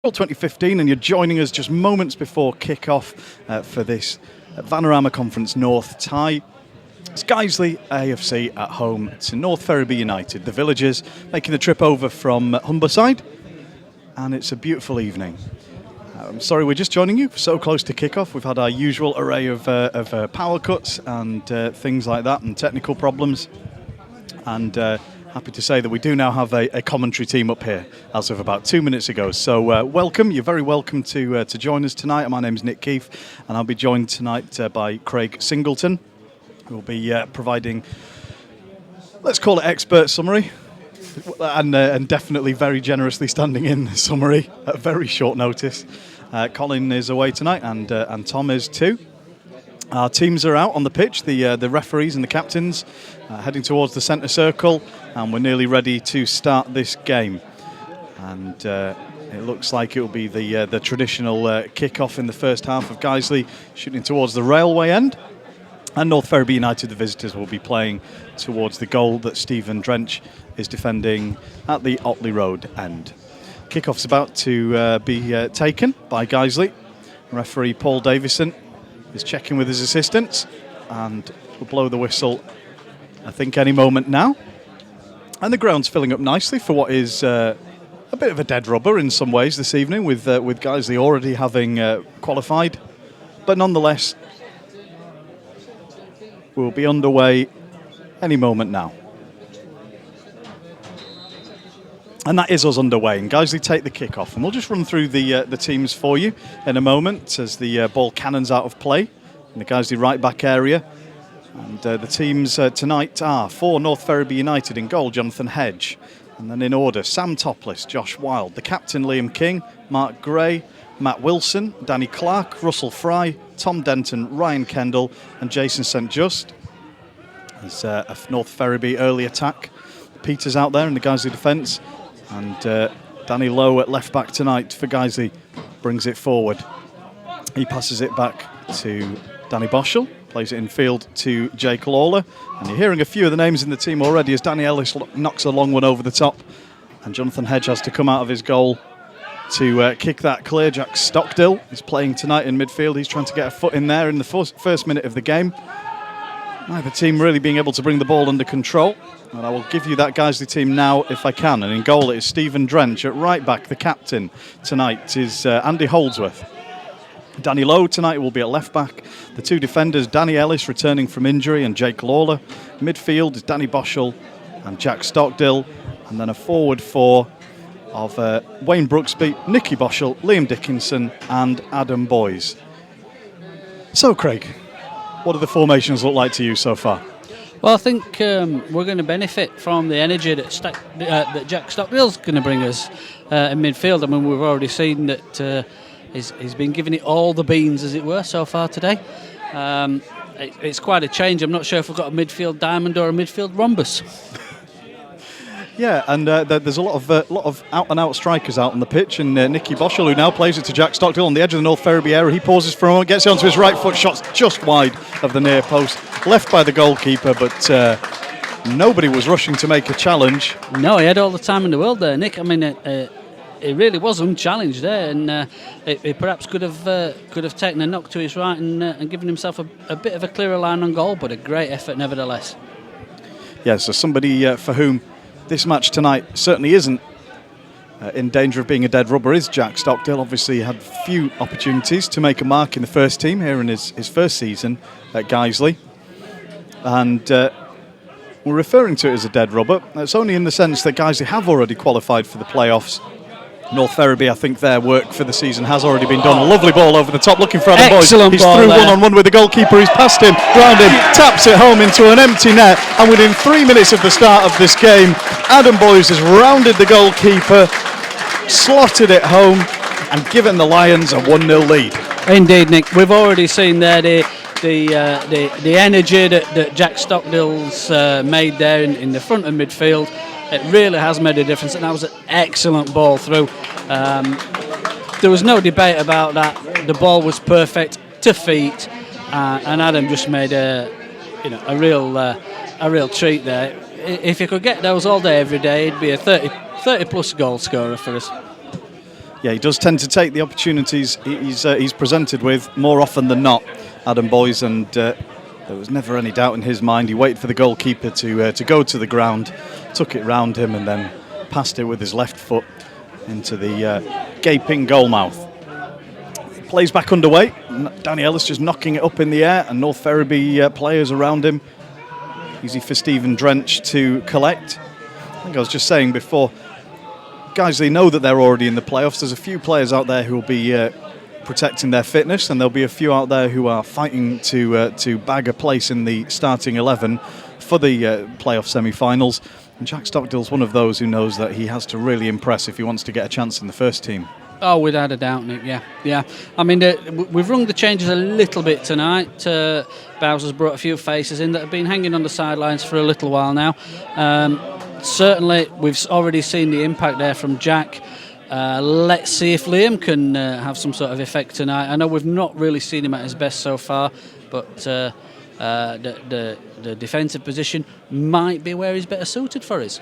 April 2015, and you're joining us just moments before kick-off for this Vanarama Conference North tie. It's Guiseley AFC at home to North Ferriby United. The villagers making the trip over from Humberside, and it's a beautiful evening. I'm sorry we're just joining you so close to kick-off. We've had our usual array of power cuts and things like that, and technical problems. And happy to say that we do now have a commentary team up here as of about 2 minutes ago. So welcome, you're very welcome to join us tonight. My name's Nick Keefe, and I'll be joined tonight by Craig Singleton, who will be providing, let's call it expert summary, and definitely very generously standing in the summary at very short notice. Colin is away tonight, and Tom is too. Our teams are out on the pitch, the referees and the captains heading towards the centre circle, and we're nearly ready to start this game. And it looks like it will be the traditional kick-off in the first half of Guiseley shooting towards the railway end. And North Ferriby United, the visitors, will be playing towards the goal that Stephen Drench is defending at the Otley Road end. Kick-off's about to be taken by Guiseley. Referee Paul Davison is checking with his assistants and will blow the whistle, I think, any moment now. And the ground's filling up nicely for what is a bit of a dead rubber in some ways this evening, with Guiseley already having qualified. But nonetheless, we'll be underway any moment now. And that is us underway, and Guiseley take the kick-off. And we'll just run through the teams for you in a moment as the ball cannons out of play in the Guiseley right-back area. And the teams tonight are for North Ferriby United: in goal, Jonathan Hedge. And then in order, Sam Topless, Josh Wilde, the captain, Liam King, Mark Gray, Matt Wilson, Danny Clark, Russell Fry, Tom Denton, Ryan Kendall and Jason St Just. There's a North Ferriby early attack. Peter's out there in the Guiseley defence. And Danny Lowe at left back tonight for Guiseley brings it forward. He passes it back to Danny Boschel, plays it in field to Jake Lawler. And you're hearing a few of the names in the team already as Danny Ellis knocks a long one over the top. And Jonathan Hedge has to come out of his goal to kick that clear. Jack Stockdill is playing tonight in midfield. He's trying to get a foot in there in the first minute of the game. Neither team really being able to bring the ball under control. And I will give you that Guiseley team now if I can. And in goal it is Stephen Drench. At right back, the captain tonight is Andy Holdsworth. Danny Lowe tonight will be at left back. The two defenders, Danny Ellis returning from injury and Jake Lawler. Midfield is Danny Boschel and Jack Stockdill. And then a forward four of Wayne Brooksby, Nicky Boschel, Liam Dickinson and Adam Boys. So Craig, what do the formations look like to you so far? Well, I think we're going to benefit from the energy that Jack Stockdale's going to bring us in midfield. I mean, we've already seen that he's been giving it all the beans, as it were, so far today. It's quite a change. I'm not sure if we've got a midfield diamond or a midfield rhombus. Yeah, and there's a lot of out-and-out strikers out on the pitch, and Nicky Boschel, who now plays it to Jack Stockdale on the edge of the North Ferriby area. He pauses for a moment, gets it onto his right foot, shots just wide of the near post, left by the goalkeeper, but nobody was rushing to make a challenge. No, he had all the time in the world there, Nick. I mean, it really was unchallenged there, and he perhaps could have taken a knock to his right and given himself a bit of a clearer line on goal, but a great effort nevertheless. Yeah, so somebody for whom this match tonight certainly isn't in danger of being a dead rubber is Jack Stockdale. Obviously he had few opportunities to make a mark in the first team here in his first season at Guiseley. And we're referring to it as a dead rubber. It's only in the sense that Guiseley have already qualified for the playoffs. North Ferriby, I think their work for the season has already been done. A lovely ball over the top, looking for Adam Boys. He's through one-on-one with the goalkeeper. He's past him, round him, taps it home into an empty net. And within 3 minutes of the start of this game, Adam Boys has rounded the goalkeeper, slotted it home, and given the Lions a 1-0 lead. Indeed, Nick. We've already seen there the energy that Jack Stockdale's made there in the front of midfield. It really has made a difference, and that was an excellent ball through. There was no debate about that. The ball was perfect to feet, and Adam just made a real treat there. If he could get those all day, every day, he'd be a 30 plus goal scorer for us. Yeah, he does tend to take the opportunities he's presented with more often than not, Adam Boyes, and there was never any doubt in his mind. He waited for the goalkeeper to go to the ground, took it round him, and then passed it with his left foot into the gaping goal mouth. Plays back underway. Danny Ellis just knocking it up in the air, and North Ferriby players around him. Easy for Stephen Drench to collect. I think I was just saying before, guys, they know that they're already in the playoffs. There's a few players out there who will be protecting their fitness, and there'll be a few out there who are fighting to bag a place in the starting 11 for the playoff semi-finals. And Jack Stockdale's one of those who knows that he has to really impress if he wants to get a chance in the first team. Oh, without a doubt, Nick, yeah. I mean, we've rung the changes a little bit tonight. Bowser's brought a few faces in that have been hanging on the sidelines for a little while now. Certainly, we've already seen the impact there from Jack. Let's see if Liam can have some sort of effect tonight. I know we've not really seen him at his best so far, but the defensive position might be where he's better suited for us.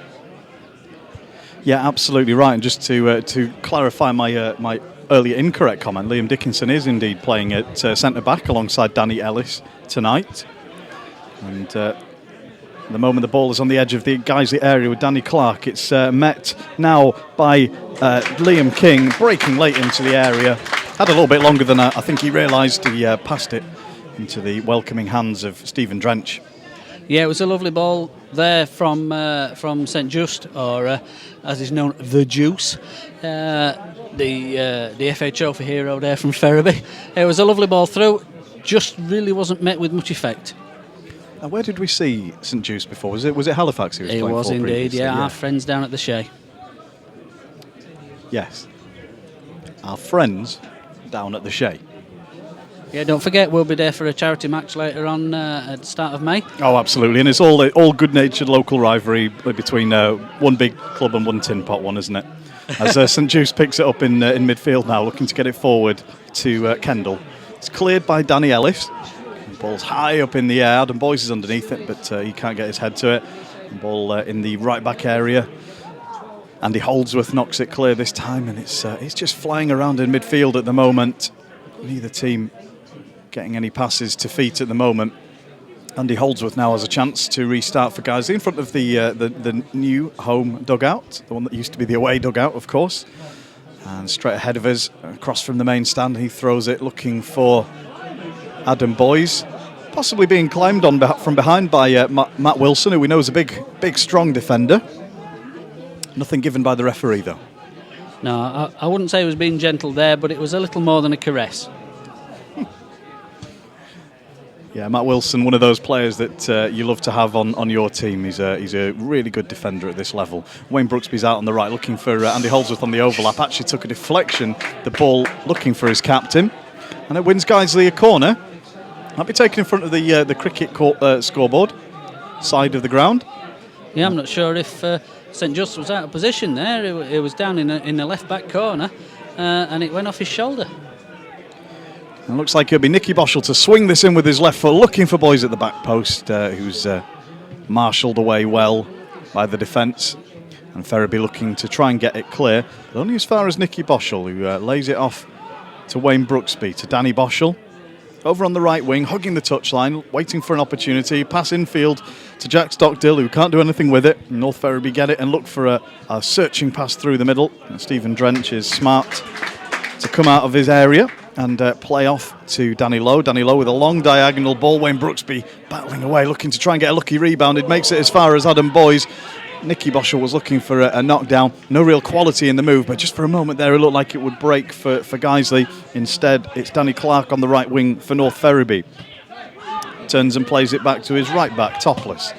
Yeah, absolutely right. And just to clarify my earlier incorrect comment, Liam Dickinson is indeed playing at centre-back alongside Danny Ellis tonight. And the moment the ball is on the edge of the Guiseley area with Danny Clark, it's met now by Liam King, breaking late into the area. Had a little bit longer than I think he realised. He passed it into the welcoming hands of Stephen Drench. Yeah, it was a lovely ball there from St Just, or as is known, the Juice, the FA Trophy hero there from Ferriby. It was a lovely ball through, just really wasn't met with much effect. Now, where did we see St Juice before? Was it Halifax he was playing for? It was indeed, previously? yeah, our friends down at the Shea. Yes, our friends down at the Shea. Yeah, don't forget, we'll be there for a charity match later on at the start of May. Oh, absolutely, and it's all good-natured local rivalry between one big club and one tin pot one, isn't it? As St Juice picks it up in midfield now, looking to get it forward to Kendall. It's cleared by Danny Ellis. The ball's high up in the air. Adam Boyes is underneath it, but he can't get his head to it. The ball in the right-back area. Andy Holdsworth knocks it clear this time, and it's just flying around in midfield at the moment. Neither team getting any passes to feet at the moment. Andy Holdsworth now has a chance to restart for Guiseley in front of the new home dugout, the one that used to be the away dugout, of course. And straight ahead of us, across from the main stand, he throws it looking for Adam Boyes, possibly being climbed on from behind by Matt Wilson, who we know is a big, strong defender. Nothing given by the referee, though. No, I wouldn't say he was being gentle there, but it was a little more than a caress. Yeah, Matt Wilson, one of those players that you love to have on your team. He's a really good defender at this level. Wayne Brooksby's out on the right, looking for Andy Holdsworth on the overlap. Actually took a deflection, the ball looking for his captain. And it wins Guiseley a corner. Might be taken in front of the cricket court scoreboard, side of the ground. Yeah, I'm not sure if St Just was out of position there. It was down in the left-back corner, and it went off his shoulder. It looks like it'll be Nicky Boschel to swing this in with his left foot, looking for Boyes at the back post, who's marshalled away well by the defence. And Ferriby looking to try and get it clear, but only as far as Nicky Boschel, who lays it off to Wayne Brooksby, to Danny Boschel. Over on the right wing, hugging the touchline, waiting for an opportunity. Pass infield to Jack Stockdale, who can't do anything with it. North Ferriby get it and look for a searching pass through the middle. And Stephen Drench is smart to come out of his area and play off to Danny Lowe. Danny Lowe with a long diagonal ball. Wayne Brooksby battling away, looking to try and get a lucky rebound. It makes it as far as Adam Boyes. Nicky Boschel was looking for a knockdown. No real quality in the move, but just for a moment there it looked like it would break for Guiseley. Instead, it's Danny Clark on the right wing for North Ferriby. Turns and plays it back to his right back, Topless.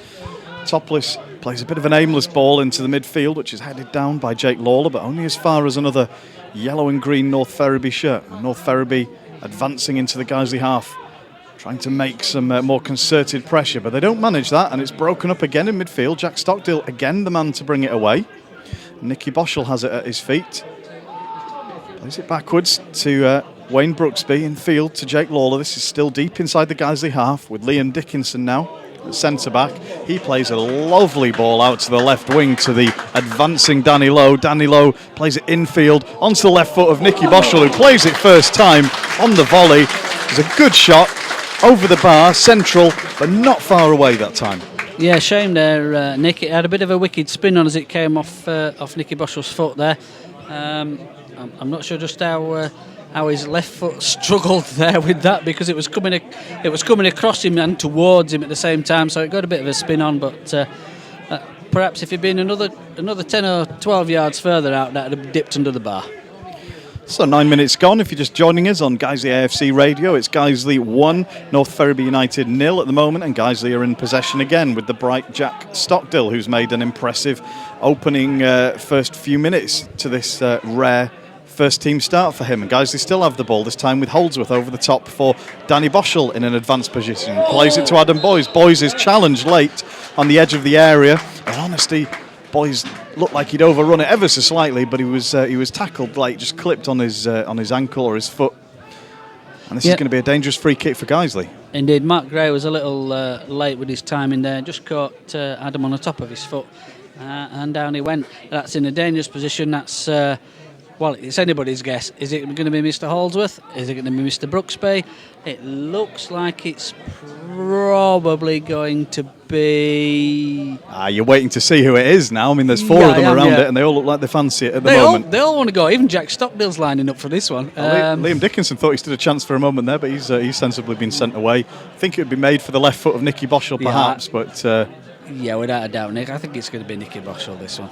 Topless plays a bit of an aimless ball into the midfield, which is headed down by Jake Lawler, but only as far as another yellow and green North Ferriby shirt. North Ferriby advancing into the Guiseley half, trying to make some more concerted pressure, but they don't manage that, and it's broken up again in midfield. Jack Stockdale again the man to bring it away. Nicky Boschel has it at his feet. Plays it backwards to Wayne Brooksby in field to Jake Lawler. This is still deep inside the Guiseley half with Liam Dickinson now centre-back. He plays a lovely ball out to the left wing to the advancing Danny Lowe. Danny Lowe plays it infield onto the left foot of Nicky Boschel, who plays it first time on the volley. It's a good shot over the bar, central, but not far away that time. Yeah, shame there, Nick. It had a bit of a wicked spin on as it came off Nicky Boschel's foot there. I'm not sure just how his left foot struggled there with that, because it was coming across him and towards him at the same time, so it got a bit of a spin on. But perhaps if he'd been another 10 or 12 yards further out, that would have dipped under the bar. So 9 minutes gone. If you're just joining us on Guiseley AFC Radio, it's Guiseley 1, North Ferriby United 0 at the moment, and Guiseley are in possession again with the bright Jack Stockdill, who's made an impressive opening first few minutes to this rare first team start for him. And Guiseley still have the ball, this time with Holdsworth over the top for Danny Boschel in an advanced position. Plays it to Adam Boys. Boys is challenged late on the edge of the area. In honesty, Boys looked like he'd overrun it ever so slightly, but he was tackled late, just clipped on his ankle or his foot. And this is going to be a dangerous free kick for Guiseley. Indeed, Mark Gray was a little late with his timing there, just caught Adam on the top of his foot, and down he went. That's in a dangerous position. That's well, it's anybody's guess. Is it going to be Mr. Holdsworth? Is it going to be Mr. Brooksby? It looks like it's probably going to be... You're waiting to see who it is now. I mean, there's four of them around it, and they all look like they fancy it at the moment. They all want to go. Even Jack Stockdale's lining up for this one. Liam Dickinson thought he stood a chance for a moment there, but he's sensibly been sent away. I think it would be made for the left foot of Nicky Boschel, perhaps, but... yeah, without a doubt, Nick. I think it's going to be Nicky Boschel, this one.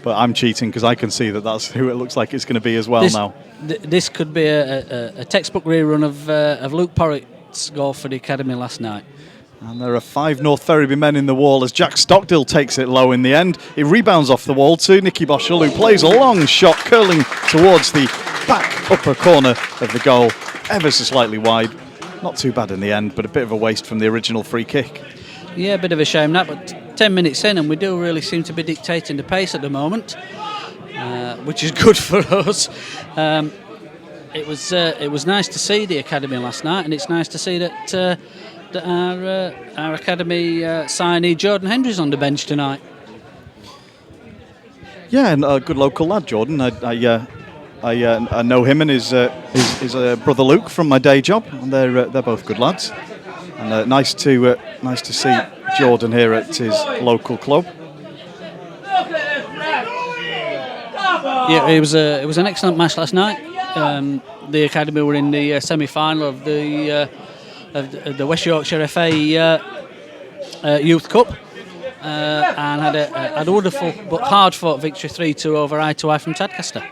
But I'm cheating because I can see that's who it looks like it's going to be as well now. This could be a textbook rerun of Luke Porritt's goal for the academy last night. And there are 5 North Ferriby men in the wall as Jack Stockdill takes it low in the end. He rebounds off the wall to Nicky Boschel, who plays a long shot curling towards the back upper corner of the goal, ever so slightly wide. Not too bad in the end, but a bit of a waste from the original free kick. Yeah, a bit of a shame that, but 10 minutes in and we do really seem to be dictating the pace at the moment, which is good for us. It was nice to see the academy last night, and it's nice to see that our academy signee Jordan Hendry's on the bench tonight. Yeah, and a good local lad, Jordan. I know him and his brother Luke from my day job, and they're both good lads. And nice to see Jordan here at his local club. Yeah, it was an excellent match last night. The academy were in the semi-final of the West Yorkshire FA Youth Cup, and had a wonderful but hard-fought victory 3-2 over I2I from Tadcaster.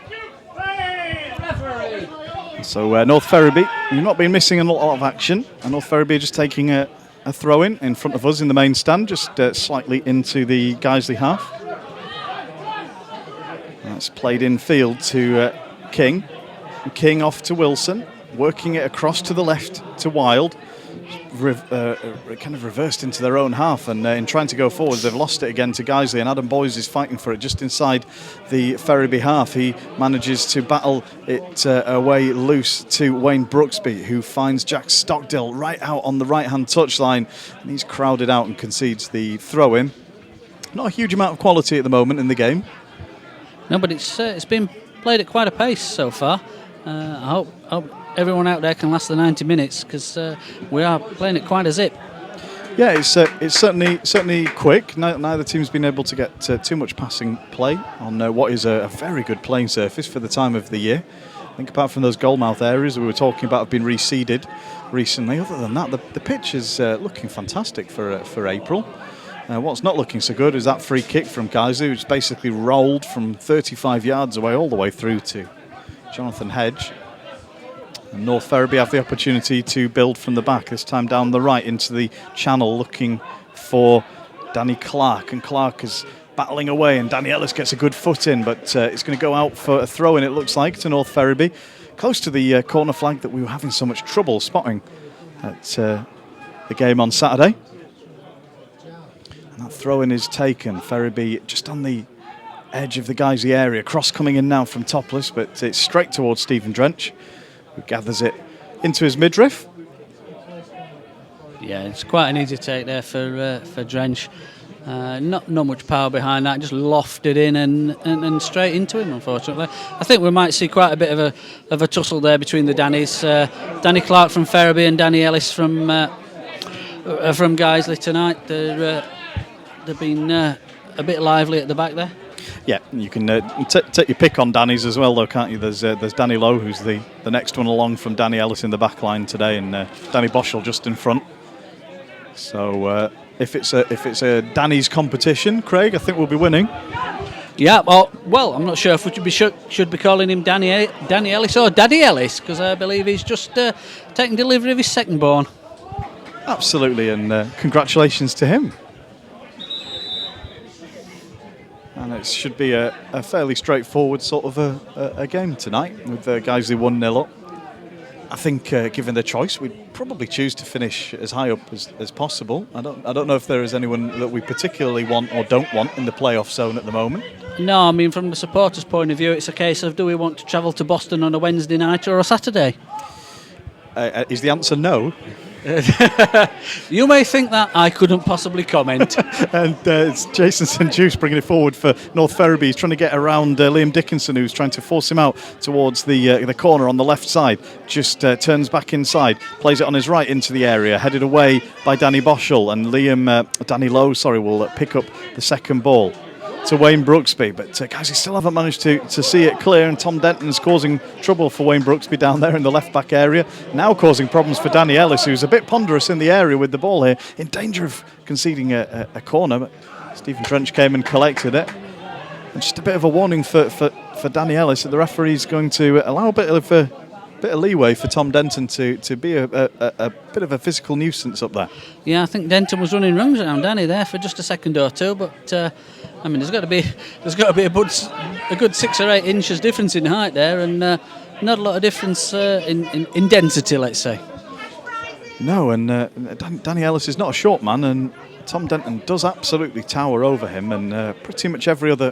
So North Ferriby, you've not been missing a lot of action, and North Ferriby are just taking a throw-in in front of us in the main stand, just slightly into the Guiseley half. That's played in field to King. King off to Wilson, working it across to the left to Wild. Kind of reversed into their own half, and in trying to go forwards they've lost it again to Guiseley, and Adam Boys is fighting for it just inside the Ferriby half. He manages to battle it away loose to Wayne Brooksby, who finds Jack Stockdill right out on the right hand touchline, and he's crowded out and concedes the throw in. Not a huge amount of quality at the moment in the game. No, but it's been played at quite a pace so far. I hope everyone out there can last the 90 minutes, because we are playing it quite a zip. Yeah, it's certainly quick. Neither team's been able to get too much passing play on what is a very good playing surface for the time of the year. I think apart from those goalmouth areas we were talking about have been reseeded recently. Other than that, the pitch is looking fantastic for April. What's not looking so good is that free kick from Guiseley, which basically rolled from 35 yards away all the way through to Jonathan Hedge. And North Ferriby have the opportunity to build from the back, this time down the right into the channel, looking for Danny Clark. And Clark is battling away, and Danny Ellis gets a good foot in, but it's going to go out for a throw-in, it looks like, to North Ferriby. Close to the corner flag that we were having so much trouble spotting at the game on Saturday. And that throw-in is taken. Ferriby just on the edge of the Guiseley area. Cross coming in now from Topless, but it's straight towards Stephen Drench, who gathers it into his midriff. Yeah, it's quite an easy take there for Drench. Not much power behind that, just lofted in and straight into him, unfortunately. I think we might see quite a bit of a tussle there between the Dannies. Danny Clark from Ferriby and Danny Ellis from Guiseley tonight. They've been a bit lively at the back there. Yeah, you can take your pick on Danny's as well, though, can't you? There's Danny Lowe, who's the next one along from Danny Ellis in the back line today, and Danny Boschel just in front. So if it's a Danny's competition, Craig, I think we'll be winning. Yeah, well, I'm not sure if we should be calling him Danny Ellis or Daddy Ellis, because I believe he's just taking delivery of his second born. Absolutely, and congratulations to him. And it should be a fairly straightforward sort of a game tonight, with Guiseley 1-0 up. I think, given the choice, we'd probably choose to finish as high up as possible. I don't know if there is anyone that we particularly want or don't want in the playoff zone at the moment. No, I mean, from the supporters' point of view, it's a case of, do we want to travel to Boston on a Wednesday night or a Saturday? Is the answer no? You may think that, I couldn't possibly comment. And it's Jason St. Juice bringing it forward for North Ferriby. He's trying to get around Liam Dickinson, who's trying to force him out towards the corner on the left side. Just turns back inside, plays it on his right into the area, headed away by Danny Boschel, and Danny Lowe, will pick up the second ball to Wayne Brooksby, but guys, he still haven't managed to see it clear, and Tom Denton's causing trouble for Wayne Brooksby down there in the left back area, now causing problems for Danny Ellis, who's a bit ponderous in the area with the ball here, in danger of conceding a corner, but Stephen Drench came and collected it. And just a bit of a warning for Danny Ellis, that the referee's going to allow a bit of leeway for Tom Denton to be a bit of a physical nuisance up there. Yeah, I think Denton was running rings around Danny there for just a second or two, but I mean, there's got to be a good 6 or 8 inches difference in height there, and not a lot of difference in density, let's say. No, and Danny Ellis is not a short man, and Tom Denton does absolutely tower over him, and pretty much every other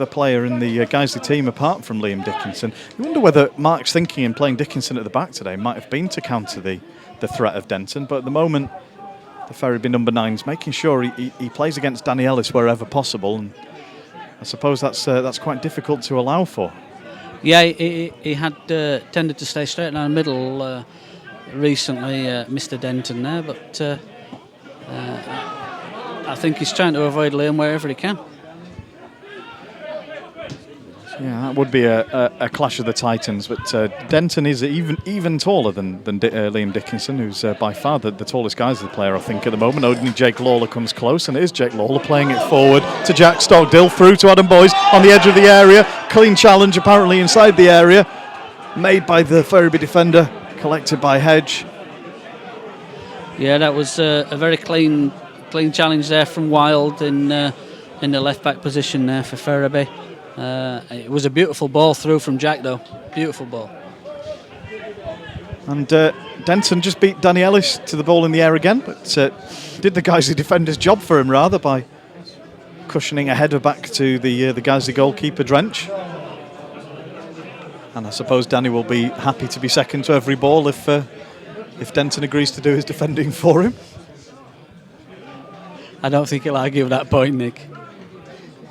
player in the Guiseley team apart from Liam Dickinson. You wonder whether Mark's thinking in playing Dickinson at the back today might have been to counter the threat of Denton, but at the moment the Ferriby number 9's making sure he plays against Danny Ellis wherever possible, and I suppose that's quite difficult to allow for. Yeah, he had tended to stay straight down the middle recently, Mr. Denton there, but I think he's trying to avoid Liam wherever he can. Yeah, that would be a clash of the titans, but Denton is even taller than Liam Dickinson, who's by far the tallest Guiseley player, I think, at the moment. Only Jake Lawler comes close, and it is Jake Lawler playing it forward to Jack Stockdill, through to Adam Boyes on the edge of the area. Clean challenge apparently inside the area, made by the Ferriby defender, collected by Hedge. Yeah, that was a very clean challenge there from Wild in the left back position there for Ferriby. It was a beautiful ball through from Jack, though. Beautiful ball. And Denton just beat Danny Ellis to the ball in the air again, but did the Guiseley defender's job for him, rather, by cushioning a header back to the Guiseley goalkeeper, Drench. And I suppose Danny will be happy to be second to every ball if Denton agrees to do his defending for him. I don't think he'll argue with that point, Nick.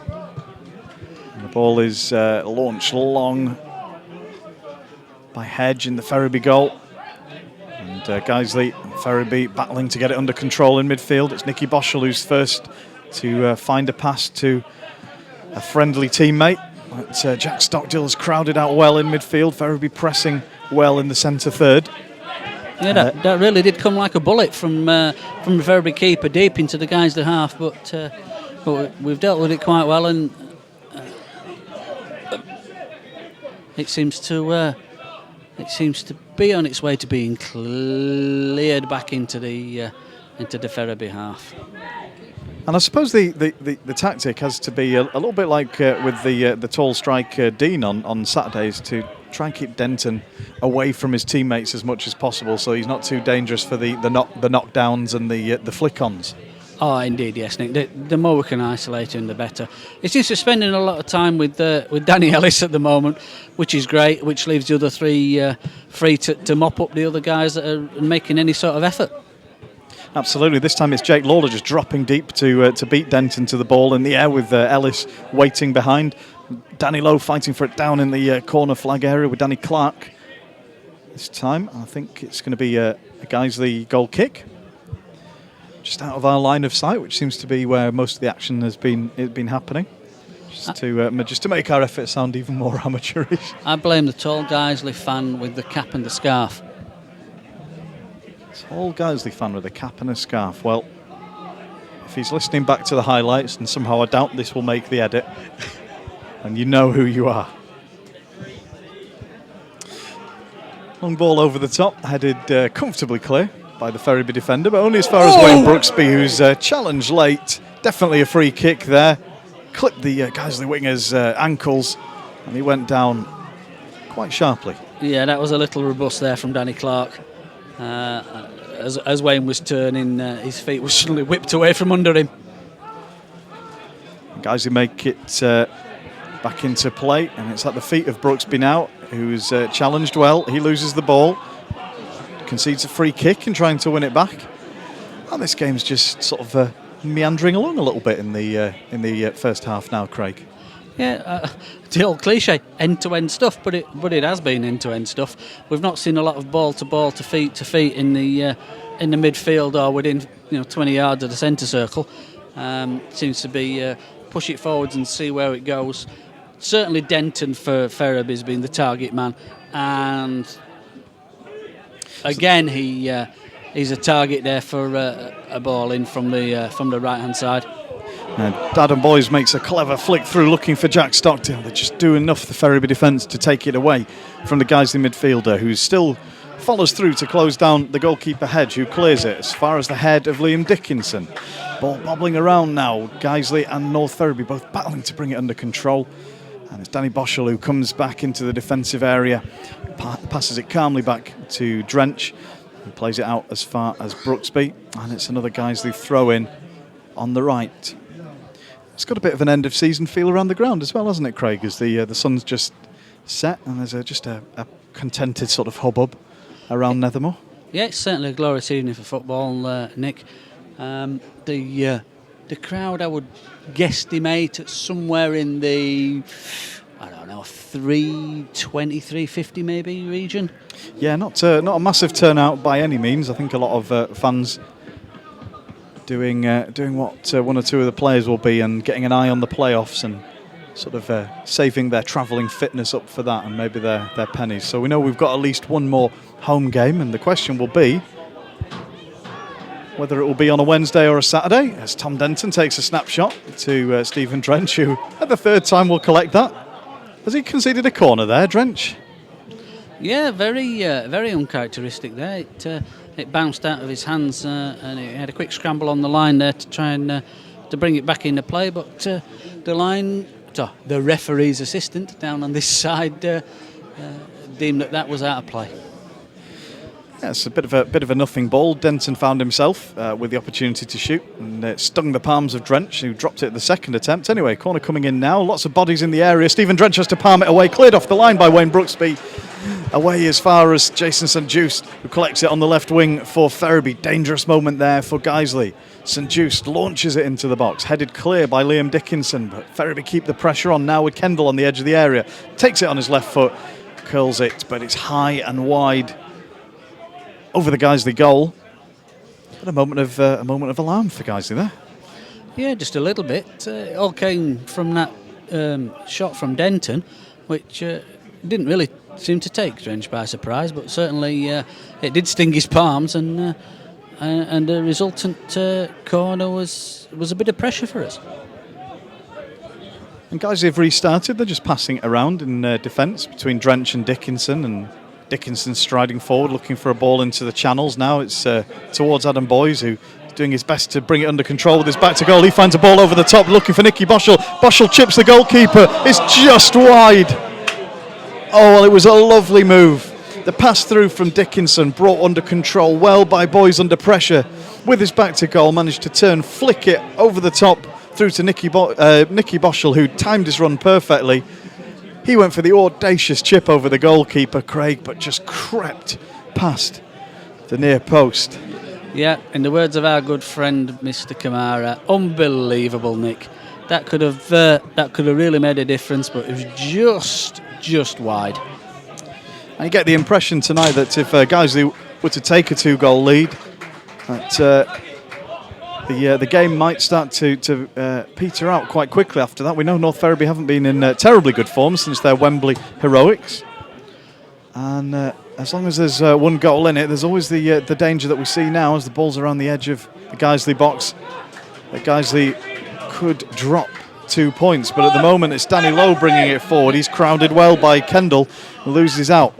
And the ball is launched long by Hedge in the Ferriby goal. And Guiseley and Ferriby battling to get it under control in midfield. It's Nicky Boschel who's first to find a pass to a friendly teammate. But Jack Stockdill has crowded out well in midfield. Ferriby pressing well in the centre third. Yeah, that really did come like a bullet from the Ferriby keeper deep into the Guiseley half, but we've dealt with it quite well, and it seems to be on its way to being cleared back into the Ferriby half. And I suppose the tactic has to be a little bit like with the tall striker Dean on Saturdays, to try and keep Denton away from his teammates as much as possible, so he's not too dangerous for the knockdowns and the flick-ons. Oh, indeed, yes, Nick. The more we can isolate him, the better. He seems to be spending a lot of time with Danny Ellis at the moment, which is great, which leaves the other three free to mop up the other guys that are making any sort of effort. Absolutely. This time it's Jake Lawler just dropping deep to beat Denton to the ball in the air with Ellis waiting behind. Danny Lowe fighting for it down in the corner flag area with Danny Clark. This time I think it's going to be a Guiseley goal kick. Just out of our line of sight, which seems to be where most of the action has been happening. Just to make our effort sound even more amateurish. I blame the tall Guiseley fan with the cap and the scarf. Tall Guiseley fan with a cap and a scarf. Well, if he's listening back to the highlights, and somehow I doubt this will make the edit, and you know who you are. Long ball over the top, headed comfortably clear by the Ferriby defender, but only as far as Wayne Brooksby, who's challenged late. Definitely a free kick there. Clipped the Guiseley winger's ankles, and he went down quite sharply. Yeah, that was a little robust there from Danny Clark. As Wayne was turning, his feet were suddenly whipped away from under him. Guiseley make it back into play, and it's at the feet of Brooksby now, who's challenged well. He loses the ball, concedes a free kick and trying to win it back. And this game's just sort of meandering along a little bit in the first half now, Craig. Yeah, the old cliche, end-to-end stuff, but it has been end-to-end stuff. We've not seen a lot of ball-to-ball, to feet in the midfield or within 20 yards of the centre circle. Seems to be push it forwards and see where it goes. Certainly Denton for Ferriby has been the target man, and again he's a target there for a ball in from the right-hand side. Adam Boys makes a clever flick through looking for Jack Stockdale. They just do enough, the Ferriby defence, to take it away from the Guiseley midfielder, who still follows through to close down the goalkeeper Hedge, who clears it as far as the head of Liam Dickinson. Ball bobbling around now. Guiseley and North Ferriby both battling to bring it under control. And it's Danny Boschel who comes back into the defensive area, passes it calmly back to Drench, who plays it out as far as Brooksby. And it's another Guiseley throw-in on the right. It's got a bit of an end-of-season feel around the ground as well, hasn't it, Craig? As the sun's just set and there's just a contented sort of hubbub around Nethermore. Yeah, it's certainly a glorious evening for football, Nick. The crowd, I would guesstimate at somewhere in the, 320, 350 maybe region. Yeah, not a massive turnout by any means. I think a lot of fans doing what one or two of the players will be and getting an eye on the playoffs and sort of saving their travelling fitness up for that and maybe their pennies. So we know we've got at least one more home game, and the question will be whether it will be on a Wednesday or a Saturday, as Tom Denton takes a snapshot to Stephen Drench, who at the third time will collect that. Has he conceded a corner there, Drench? Yeah, very uncharacteristic there. It bounced out of his hands and he had a quick scramble on the line there to try and to bring it back into play, but the referee's assistant down on this side deemed that was out of play. Yeah, it's a bit of a nothing ball. Denton found himself with the opportunity to shoot, and it stung the palms of Drench, who dropped it at the second attempt. Anyway, corner coming in now. Lots of bodies in the area. Stephen Drench has to palm it away. Cleared off the line by Wayne Brooksby. Away as far as Jason St. Just, who collects it on the left wing for Ferriby. Dangerous moment there for Guiseley. St. Just launches it into the box, headed clear by Liam Dickinson, but Ferriby keep the pressure on now with Kendall on the edge of the area. Takes it on his left foot, curls it, but it's high and wide over the Guiseley goal. But a moment of alarm for Guiseley there. Yeah, just a little bit. It all came from that shot from Denton, which didn't really seem to take Drench by surprise, but certainly it did sting his palms, and the resultant corner was a bit of pressure for us. And Guiseley have restarted. They're just passing it around in defence between Drench and Dickinson, and Dickinson striding forward, looking for a ball into the channels. Now it's towards Adam Boys, who is doing his best to bring it under control with his back to goal. He finds a ball over the top, looking for Nicky Boschel. Boschel chips the goalkeeper. It's just wide. Oh, well, it was a lovely move. The pass through from Dickinson, brought under control well by Boys under pressure. With his back to goal, managed to turn, flick it over the top through to Nicky Boschel, who timed his run perfectly. He went for the audacious chip over the goalkeeper, Craig, but just crept past the near post. Yeah, in the words of our good friend Mr. Kamara, unbelievable, Nick. That could have really made a difference, but it was just wide. And you get the impression tonight that if Guiseley were to take a 2-goal lead, that the game might start to peter out quite quickly after that. We know North Ferriby haven't been in terribly good form since their Wembley heroics. And as long as there's 1 goal in it, there's always the danger that we see now as the ball's around the edge of the Guiseley box, that Guiseley could drop 2 points. But at the moment, it's Danny Lowe bringing it forward. He's crowded well by Kendall, who loses out.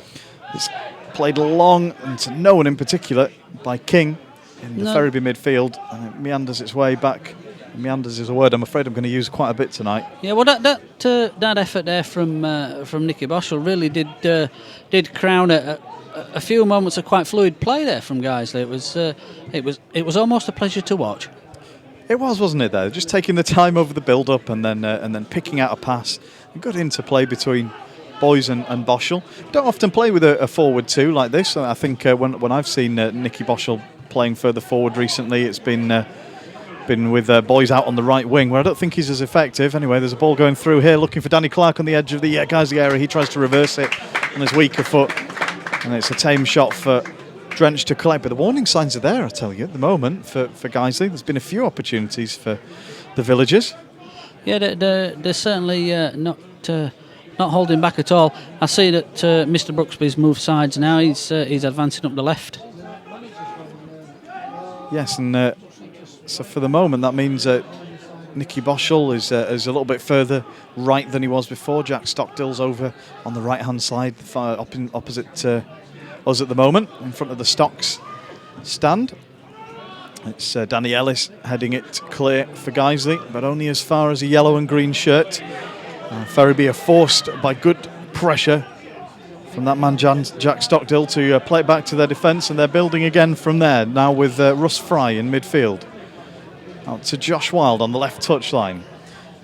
It's played long and to no one in particular by King in the Ferriby midfield, and it meanders its way back. Meanders is a word I'm afraid I'm going to use quite a bit tonight. Yeah, well, that effort there from Nicky Boschel really did crown a few moments of quite fluid play there from Guiseley. It was almost a pleasure to watch. It was, wasn't it? Though, just taking the time over the build-up and then picking out a pass. A good interplay between Boys and Boschel. Don't often play with a forward two like this. I think when I've seen Nicky Boschel playing further forward recently, it's been with Boys out on the right wing, where I don't think he's as effective. Anyway, there's a ball going through here, looking for Danny Clark on the edge of the Guiseley area. He tries to reverse it on his weaker foot, and it's a tame shot for Drench to collect. But the warning signs are there, I tell you, at the moment for Guiseley. There's been a few opportunities for the Villagers. Yeah, they're certainly not holding back at all. I see that Mr. Brooksby's moved sides now. He's advancing up the left. Yes, and so for the moment that means Nicky Boschel is a little bit further right than he was before. Jack Stockdale's over on the right-hand side, opposite us at the moment, in front of the Stocks stand. It's Danny Ellis heading it clear for Guiseley, but only as far as a yellow and green shirt. Ferriby are forced by good pressure from that man Jack Stockdale to play it back to their defence, and they're building again from there, now with Russ Fry in midfield. Out to Josh Wild on the left touchline.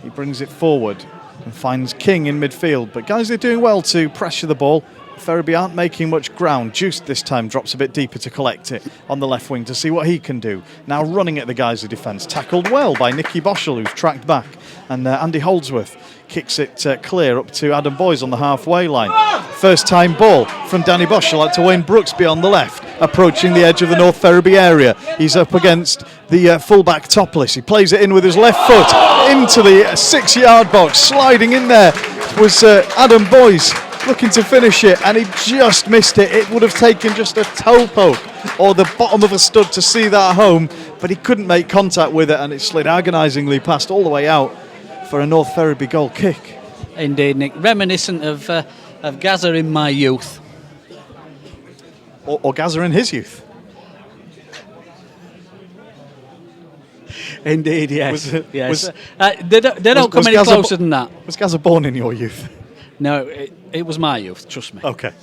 He brings it forward and finds King in midfield, but Guiseley are doing well to pressure the ball. Ferriby aren't making much ground. Juice this time drops a bit deeper to collect it on the left wing to see what he can do. Now running at the Guiseley defence, tackled well by Nicky Boschel, who's tracked back, and Andy Holdsworth kicks it clear up to Adam Boys on the halfway line. First time ball from Danny Boschel out to Wayne Brooksby on the left, approaching the edge of the North Ferriby area. He's up against the fullback Topless. He plays it in with his left foot into the 6-yard box. Sliding in there was Adam Boys, looking to finish it, and he just missed it. It would have taken just a toe poke or the bottom of a stud to see that home, but he couldn't make contact with it, and it slid agonisingly past all the way out for a North Ferriby goal kick. Indeed, Nick. Reminiscent of Gaza in my youth. Or Gaza in his youth. Indeed, yes. Yes. They don't come any closer than that. Was Gaza born in your youth? No, it was my youth, trust me. Okay.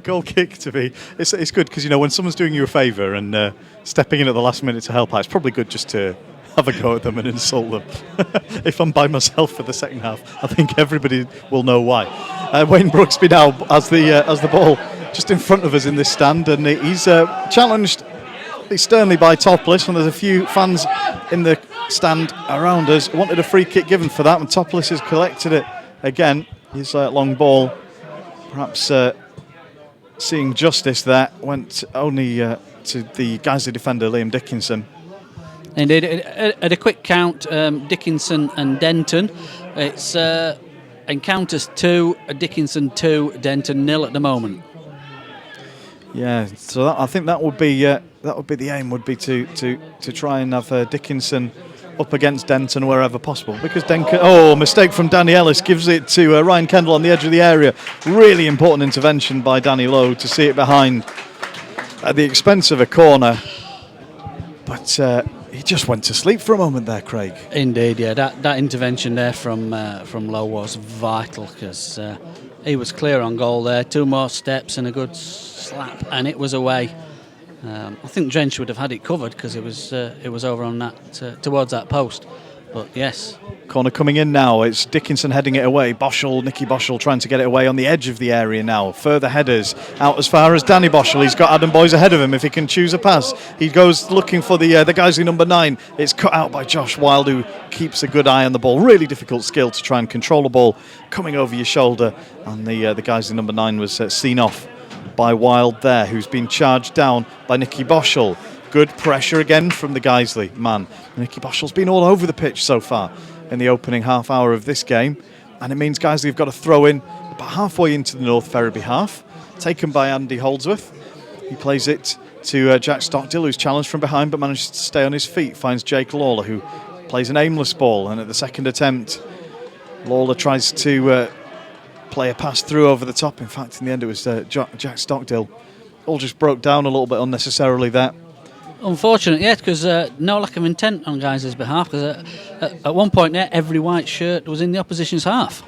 Goal kick to be. It's good because, you know, when someone's doing you a favour and stepping in at the last minute to help out, it's probably good just to have a go at them and insult them. If I'm by myself for the second half, I think everybody will know why. Wayne Brooksby now as the ball just in front of us in this stand, and he's challenged sternly by Topless, and there's a few fans in the stand around us wanted a free kick given for that, and Topless has collected it again. His long ball, perhaps seeing justice there, went only to the Guiseley defender Liam Dickinson. Indeed, at a quick count, Dickinson and Denton, it's encounters 2, Dickinson 2, Denton 0 at the moment. Yeah, so I think that would be the aim, would be to try and have Dickinson up against Denton wherever possible, because mistake from Danny Ellis, gives it to Ryan Kendall on the edge of the area. Really important intervention by Danny Lowe to see it behind at the expense of a corner, but he just went to sleep for a moment there, Craig. Indeed, yeah, that intervention there from Lowe was vital, because he was clear on goal there. 2 more steps and a good slap, and it was away. I think Drench would have had it covered because it was over on that towards that post. But yes. Corner coming in now. It's Dickinson heading it away. Nicky Boschel trying to get it away on the edge of the area now. Further headers out as far as Danny Boschel. He's got Adam Boyes ahead of him if he can choose a pass. He goes looking for the Guiseley number 9. It's cut out by Josh Wild, who keeps a good eye on the ball. Really difficult skill to try and control the ball coming over your shoulder. And the Guiseley number 9 was seen off by Wild there, who's been charged down by Nicky Boschel. Good pressure again from the Guiseley man. Nicky Boschel's been all over the pitch so far in the opening half hour of this game, and it means Guiseley have got to throw in about halfway into the North Ferriby half, taken by Andy Holdsworth. He plays it to Jack Stockdale, who's challenged from behind but manages to stay on his feet, finds Jake Lawler, who plays an aimless ball, and at the second attempt Lawler tries to play a pass through over the top. In fact, in the end it was Jack Stockdale. All just broke down a little bit unnecessarily there. Unfortunate, yes, because no lack of intent on Guiseley's behalf, because at one point there, every white shirt was in the opposition's half.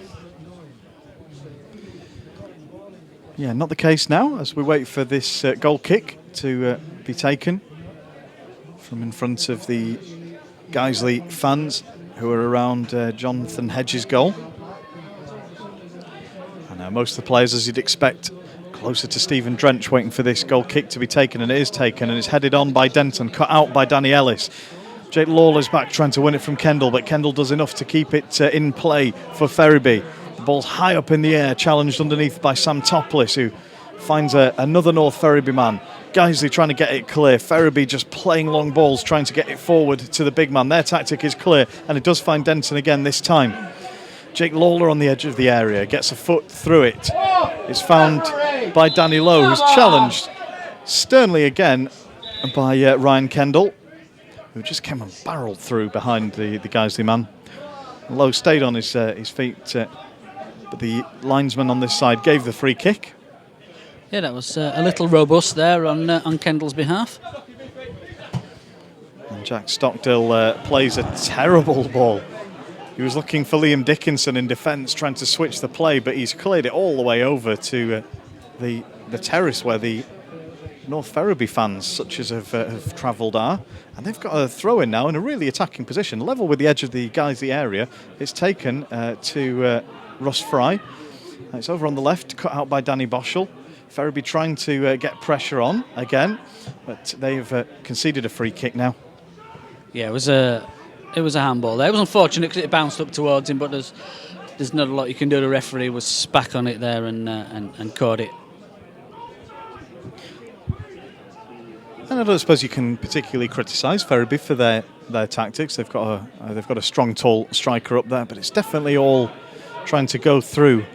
Yeah, not the case now, as we wait for this goal kick to be taken from in front of the Guiseley fans who are around Jonathan Hedges' goal. And most of the players, as you'd expect, closer to Stephen Drench, waiting for this goal kick to be taken, and it is taken, and it's headed on by Denton, cut out by Danny Ellis. Jake Lawler's back trying to win it from Kendall, but Kendall does enough to keep it in play for Ferriby. The ball's high up in the air, challenged underneath by Sam Topless, who finds another North Ferriby man. Guiseley trying to get it clear. Ferriby just playing long balls, trying to get it forward to the big man. Their tactic is clear, and it does find Denton again this time. Jake Lawler on the edge of the area, gets a foot through it. It's found by Danny Lowe, who's challenged sternly again by Ryan Kendall, who just came and barreled through behind the Guiseley man. Lowe stayed on his feet, but the linesman on this side gave the free kick. Yeah, that was a little robust there on Kendall's behalf. And Jack Stockdale plays a terrible ball. He was looking for Liam Dickinson in defence, trying to switch the play, but he's cleared it all the way over to the terrace where the North Ferriby fans, such as have travelled, are. And they've got a throw in now in a really attacking position, level with the edge of the Guiseley area. It's taken to Russ Fry. It's over on the left, cut out by Danny Boschel. Ferriby trying to get pressure on again, but they've conceded a free kick now. Yeah, it was a handball there. It was unfortunate because it bounced up towards him, but there's not a lot you can do. The referee was back on it there and caught it. And I don't suppose you can particularly criticise Ferriby for their tactics. They've got a strong, tall striker up there, but it's definitely all trying to go through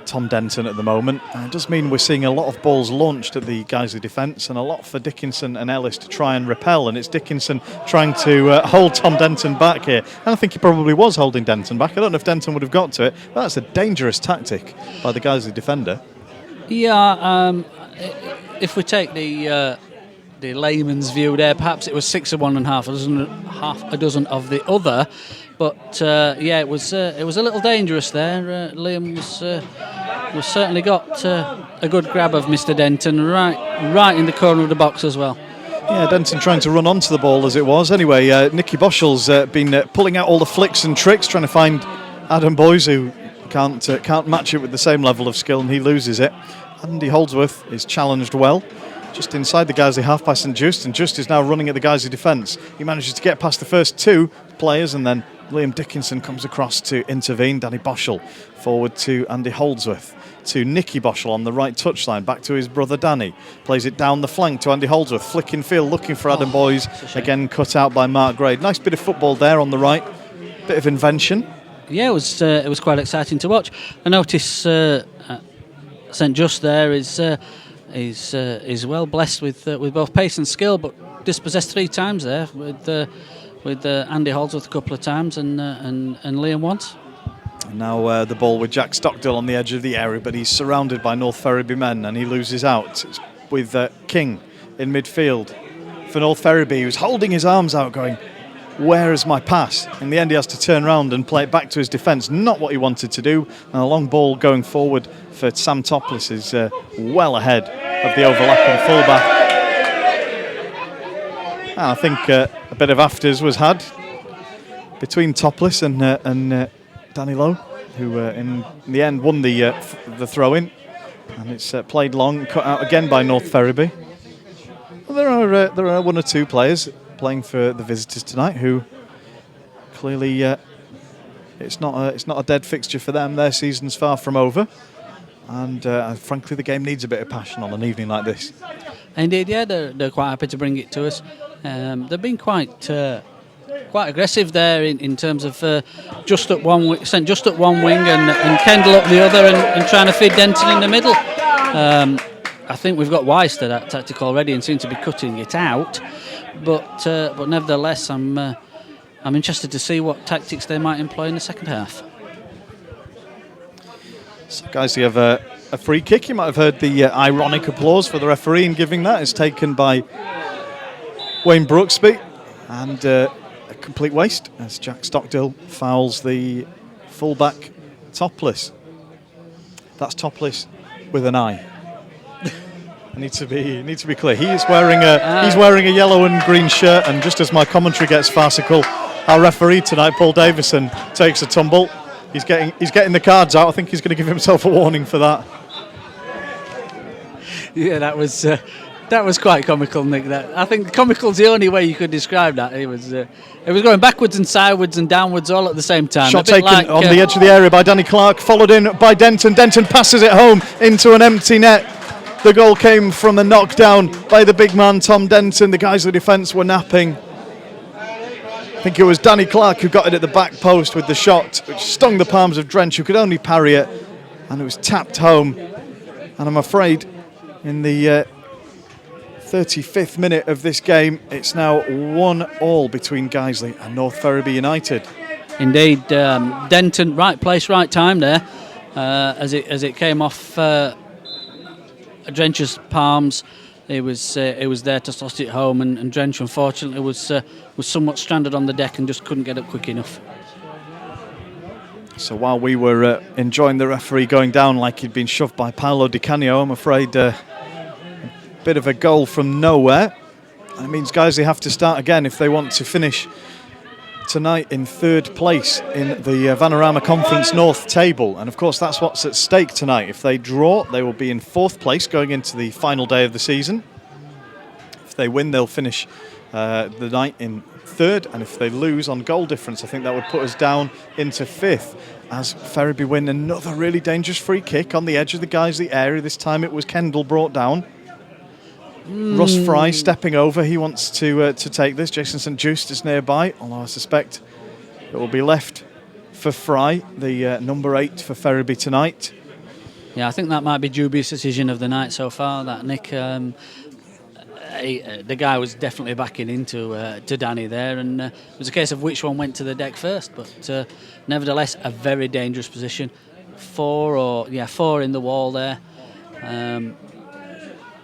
Tom Denton at the moment. It does mean we're seeing a lot of balls launched at the Guiseley defence and a lot for Dickinson and Ellis to try and repel, and it's Dickinson trying to hold Tom Denton back here. And I think he probably was holding Denton back. I don't know if Denton would have got to it, but that's a dangerous tactic by the Guiseley defender. Yeah, if we take the layman's view there, perhaps it was 6 of one and half a dozen of the other. But yeah, it was a little dangerous there. Liam was certainly got a good grab of Mr. Denton right in the corner of the box as well. Yeah, Denton trying to run onto the ball as it was. Anyway, Nicky Boschel's been pulling out all the flicks and tricks, trying to find Adam Boyes, who can't match it with the same level of skill, and he loses it. Andy Holdsworth is challenged well, just inside the Guiseley half by St Just, and Just is now running at the Guiseley defence. He manages to get past the first 2 players, and then Liam Dickinson comes across to intervene. Danny Boschel forward to Andy Holdsworth, to Nicky Boschel on the right touchline, back to his brother Danny. Plays it down the flank to Andy Holdsworth, flicking field, looking for Adam Boyes, again cut out by Mark Grade. Nice bit of football there on the right, bit of invention. Yeah, it was quite exciting to watch. I notice St Just there is well blessed with both pace and skill, but dispossessed 3 times there with Andy Holdsworth a couple of times and Liam once. And now the ball with Jack Stockdale on the edge of the area, but he's surrounded by North Ferriby men and he loses out. It's with King in midfield for North Ferriby, who's holding his arms out going, where is my pass? In the end he has to turn around and play it back to his defence, not what he wanted to do. And a long ball going forward for Sam Topless is well ahead of the overlapping fullback. And I think a bit of afters was had between Topless and Danny Lowe, who in the end won the throw-in, and it's played long, cut out again by North Ferriby. Well, there are one or two players playing for the visitors tonight who clearly it's not a dead fixture for them. Their season's far from over, and frankly, the game needs a bit of passion on an evening like this. Indeed, yeah, they're quite happy to bring it to us. They've been quite aggressive there in terms of just at one wing and Kendall up the other and trying to feed Denton in the middle. I think we've got wise to that tactic already and seem to be cutting it out. But nevertheless, I'm interested to see what tactics they might employ in the second half. So guys, you have a free kick. You might have heard the ironic applause for the referee in giving that. It's taken by Wayne Brooksby, and a complete waste as Jack Stockdale fouls the fullback Topless. That's Topless with an I. I need to be clear. He's wearing a yellow and green shirt, and just as my commentary gets farcical, our referee tonight, Paul Davison, takes a tumble. He's getting the cards out. I think he's going to give himself a warning for that. Yeah, that was quite comical, Nick. I think comical's the only way you could describe that. It was going backwards and sideways and downwards all at the same time. Shot taken on the edge of the area by Danny Clark, followed in by Denton. Denton passes it home into an empty net. The goal came from a knockdown by the big man Tom Denton. The guys of the defence were napping. I think it was Danny Clark who got it at the back post with the shot, which stung the palms of Drench, who could only parry it, and it was tapped home. And I'm afraid in the 35th minute of this game, it's now 1-1 between Guiseley and North Ferriby United. Indeed, Denton, right place, right time there, as it came off Drench's palms. It was there to slot it home, and Drench unfortunately was somewhat stranded on the deck and just couldn't get up quick enough. So while we were enjoying the referee going down like he'd been shoved by Paolo Di Canio, I'm afraid a bit of a goal from nowhere. That means Guiseley have to start again if they want to finish tonight in third place in the Vanarama Conference North table, and of course that's what's at stake tonight. If they draw, they will be in fourth place going into the final day of the season. If they win, they'll finish the night in third, and if they lose on goal difference, I think that would put us down into fifth, as Ferriby win another really dangerous free kick on the edge of the Guiseley area. This time it was Kendall brought down. Russ Fry stepping over. He wants to take this. Jason St. Just is nearby, although I suspect it will be left for Fry, the number 8 for Ferriby tonight. Yeah, I think that might be dubious decision of the night so far, that, Nick. The guy was definitely backing into to Danny there, and it was a case of which one went to the deck first. But nevertheless, a very dangerous position. 4 in the wall there.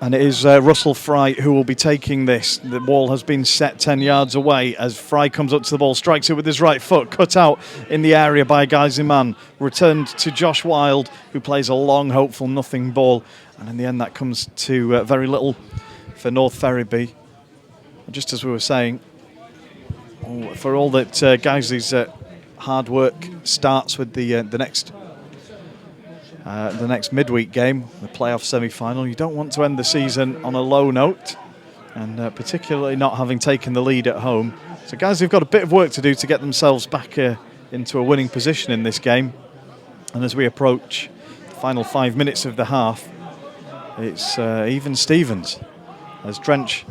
And it is Russell Fry who will be taking this. The ball has been set 10 yards away as Fry comes up to the ball, strikes it with his right foot, cut out in the area by a Guiseley man. Returned to Josh Wild, who plays a long, hopeful nothing ball. And in the end, that comes to very little for North Ferriby. Just as we were saying, for all that Guiseley's hard work starts with the next midweek game, the playoff semi-final, you don't want to end the season on a low note, and particularly not having taken the lead at home. So guys, they've got a bit of work to do to get themselves back into a winning position in this game. And as we approach the final 5 minutes of the half, it's even Stevens, as Drench,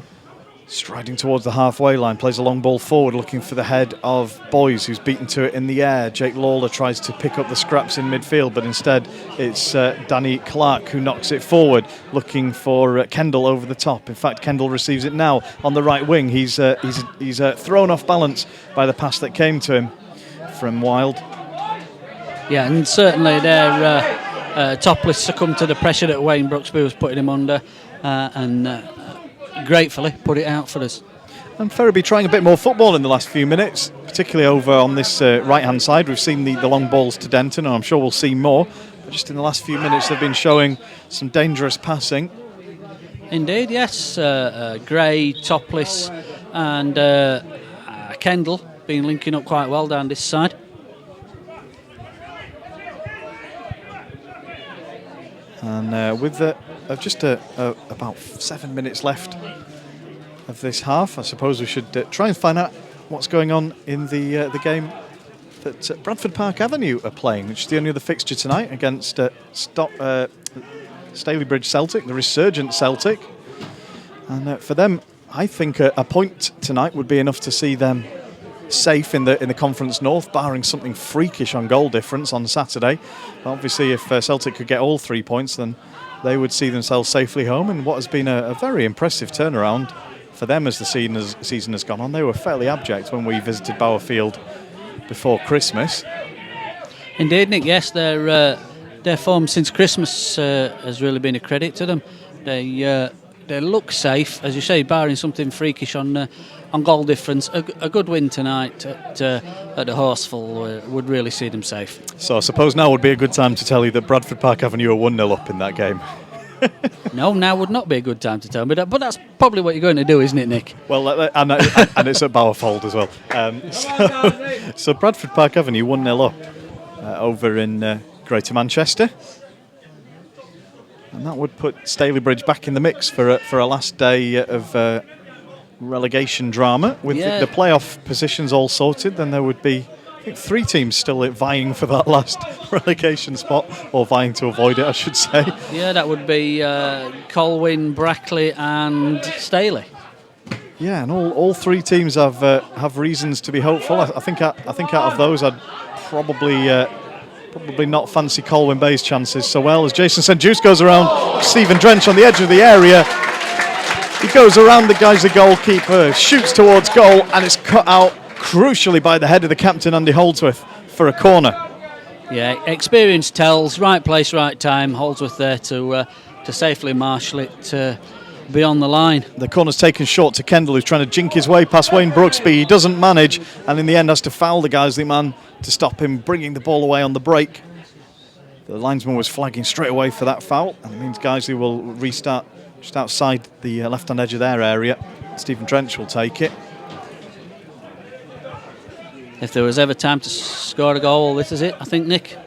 striding towards the halfway line, plays a long ball forward looking for the head of Boys, who's beaten to it in the air. Jake Lawler tries to pick up the scraps in midfield, but instead it's Danny Clark who knocks it forward, looking for Kendall over the top. In fact, Kendall receives it now on the right wing. He's thrown off balance by the pass that came to him from Wild. Yeah, and certainly there Topless succumbed to the pressure that Wayne Brooksby was putting him under, and gratefully put it out for us. And Ferriby trying a bit more football in the last few minutes, particularly over on this right-hand side. We've seen the long balls to Denton, and I'm sure we'll see more. But just in the last few minutes, they've been showing some dangerous passing. Indeed, yes. Gray, Topless and Kendall been linking up quite well down this side. And with just about 7 minutes left of this half, I suppose we should try and find out what's going on in the game that Bradford Park Avenue are playing, which is the only other fixture tonight against Stalybridge Celtic, the resurgent Celtic. And for them, I think a point tonight would be enough to see them safe in the Conference North, barring something freakish on goal difference on Saturday. Obviously, if Celtic could get all 3 points, then they would see themselves safely home. And what has been a very impressive turnaround for them as the season has gone on. They were fairly abject when we visited Bowerfield before Christmas. Indeed, Nick. Yes, their form since Christmas has really been a credit to them. They look safe, as you say, barring something freakish on goal difference. A good win tonight at the Horseful would really see them safe. So I suppose now would be a good time to tell you that Bradford Park Avenue are 1-0 up in that game. No, now would not be a good time to tell me that, but that's probably what you're going to do, isn't it, Nick? Well, and it's at Bowerfold as well. So Bradford Park Avenue 1-0 up over in Greater Manchester. And that would put Stalybridge back in the mix for a last day of relegation drama. With the playoff positions all sorted, then there would be, I think, 3 teams still vying for that last relegation spot, or vying to avoid it, I should say. Yeah, that would be Colwyn, Brackley and Staley. Yeah, and all 3 teams have reasons to be hopeful. I think out of those, I'd probably not fancy Colwyn Bay's chances so well, as Jason St. Juice goes around Stephen Drench on the edge of the area. He goes around the Guiseley goalkeeper, shoots towards goal, and it's cut out crucially by the head of the captain, Andy Holdsworth, for a corner. Yeah, experience tells. Right place, right time. Holdsworth there to safely marshal it beyond the line. The corner's taken short to Kendall, who's trying to jink his way past Wayne Brooksby. He doesn't manage, and in the end has to foul the Guiseley man to stop him bringing the ball away on the break. The linesman was flagging straight away for that foul, and it means Guiseley will restart just outside the left-hand edge of their area. Stephen Drench will take it. If there was ever time to score a goal, this is it, I think, Nick.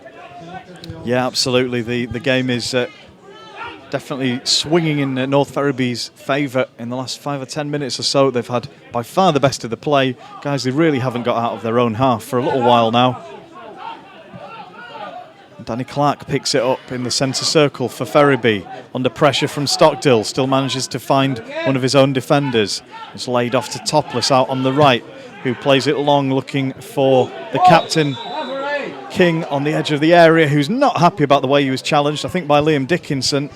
Yeah, absolutely. The game is definitely swinging in North Ferriby's favour in the last 5 or 10 minutes or so. They've had by far the best of the play. Guiseley really haven't got out of their own half for a little while now. Danny Clark picks it up in the centre circle for Ferriby. Under pressure from Stockdill, still manages to find one of his own defenders. It's laid off to Topless out on the right, who plays it long looking for the captain, King, on the edge of the area, who's not happy about the way he was challenged, I think by Liam Dickinson.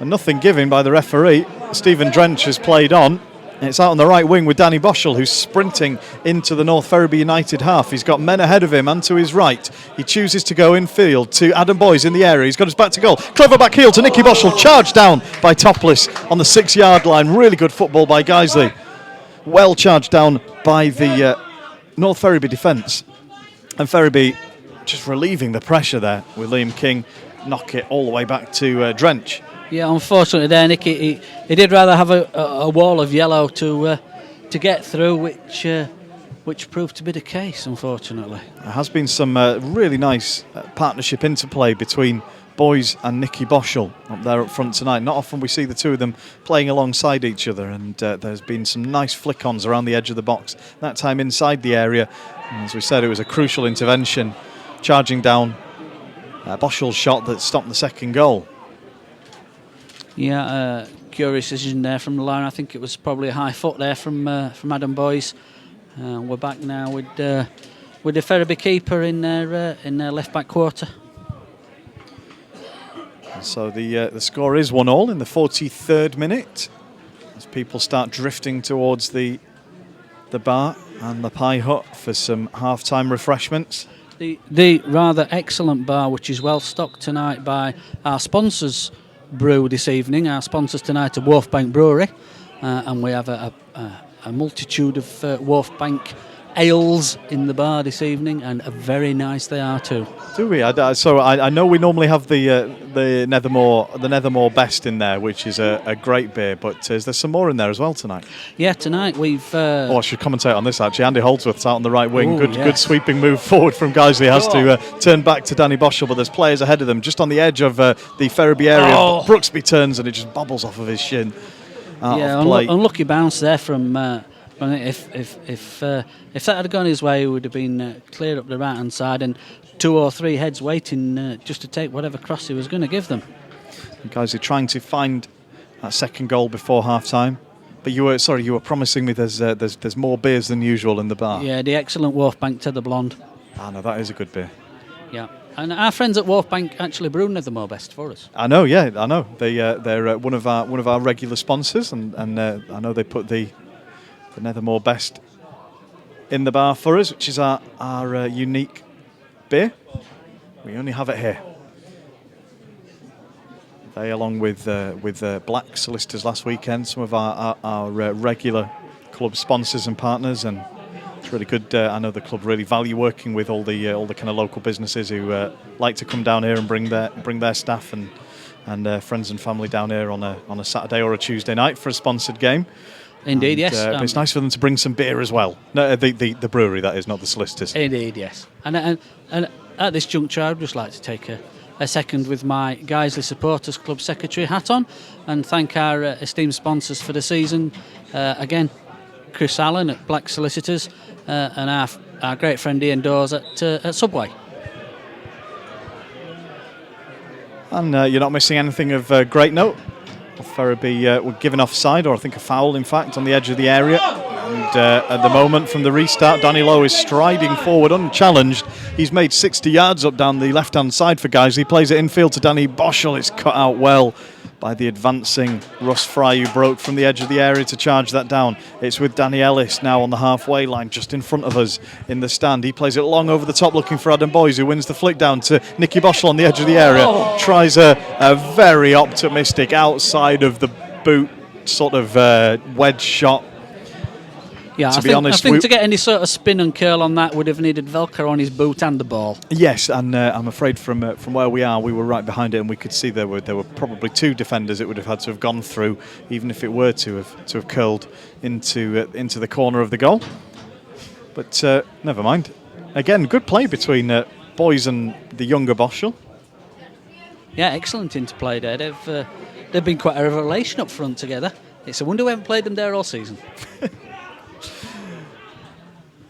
And nothing given by the referee. Stephen Drench has played on. And it's out on the right wing with Danny Boschel, who's sprinting into the North Ferriby United half. He's got men ahead of him and to his right. He chooses to go infield to Adam Boyes in the area. He's got his back to goal. Clever back heel to Nicky Boschel. Charged down by Topless on the 6-yard line. Really good football by Guiseley. Well charged down by the North Ferriby defence. And Ferriby just relieving the pressure there with Liam King. Knock it all the way back to Drench. Yeah, unfortunately there, Nick, he did rather have a wall of yellow to get through, which proved to be the case, unfortunately. There has been some really nice partnership interplay between Boyes and Nicky Boschel up there up front tonight. Not often we see the two of them playing alongside each other, and there's been some nice flick-ons around the edge of the box, that time inside the area. And as we said, it was a crucial intervention, charging down Boschel's shot that stopped the second goal. Yeah, curious decision there from the line. I think it was probably a high foot there from Adam Boyes. We're back now with the Ferriby keeper in their left back quarter. So the score is 1-1 in the 43rd minute, as people start drifting towards the bar and the pie hut for some half-time refreshments. The rather excellent bar, which is well stocked tonight by our sponsors brew this evening. Our sponsors tonight are Wharf Bank Brewery, and we have a multitude of Wharf Bank ales in the bar this evening, and very nice they are too. Do we? I know we normally have the Nethermore Best in there, which is a great beer, but is there some more in there as well tonight? Yeah, tonight we've... I should commentate on this actually. Andy Holdsworth's out on the right wing. Ooh, good sweeping move forward from Guiseley. Has to turn back to Danny Boschel, but there's players ahead of them just on the edge of the Ferriby area. Oh. Brooksby turns and it just bobbles off of his shin. Unlucky bounce there from... if that had gone his way, it would have been clear up the right hand side, and 2 or 3 heads waiting just to take whatever cross he was going to give them. Guys are trying to find that second goal before half time. But you were promising me there's more beers than usual in the bar. Yeah, the excellent Wharfbank Tether Blonde. No, that is a good beer. Yeah, and our friends at Wharfbank actually brew Nethermore Best for us. I know, yeah, I know. They're one of our regular sponsors, and I know they put the Nethermore Best in the bar for us, which is our unique beer. We only have it here. They, along with Black Solicitors last weekend, some of our regular club sponsors and partners, and it's really good. I know the club really value working with all the kind of local businesses who like to come down here and bring their staff and friends and family down here on a Saturday or a Tuesday night for a sponsored game. Indeed, yes. But it's nice for them to bring some beer as well. No, the brewery, that is, not the solicitors. Indeed, yes. And at this juncture, I'd just like to take a second with my Guiseley Supporters Club secretary hat on and thank our esteemed sponsors for the season. Again, Chris Allen at Black Solicitors and our great friend Ian Dawes at Subway. And you're not missing anything of great note. Ferriby were given offside, or I think a foul, in fact, on the edge of the area. And at the moment, from the restart, Danny Lowe is striding forward unchallenged. He's made 60 yards up down the left-hand side for Guiseley. He plays it infield to Danny Boschel. It's cut out well by the advancing Russ Fry, who broke from the edge of the area to charge that down. It's with Danny Ellis now on the halfway line, just in front of us in the stand. He plays it long over the top, looking for Adam Boyes, who wins the flick down to Nicky Boschel on the edge of the area. Tries a very optimistic outside of the boot sort of wedge shot. Yeah, I think to get any sort of spin and curl on that would have needed Velcro on his boot and the ball. Yes, and I'm afraid from where we are, we were right behind it, and we could see there were probably 2 defenders it would have had to have gone through, even if it were to have curled into the corner of the goal. But never mind. Again, good play between Boyes and the younger Boschel. Yeah, excellent interplay there. They've been quite a revelation up front together. It's a wonder we haven't played them there all season.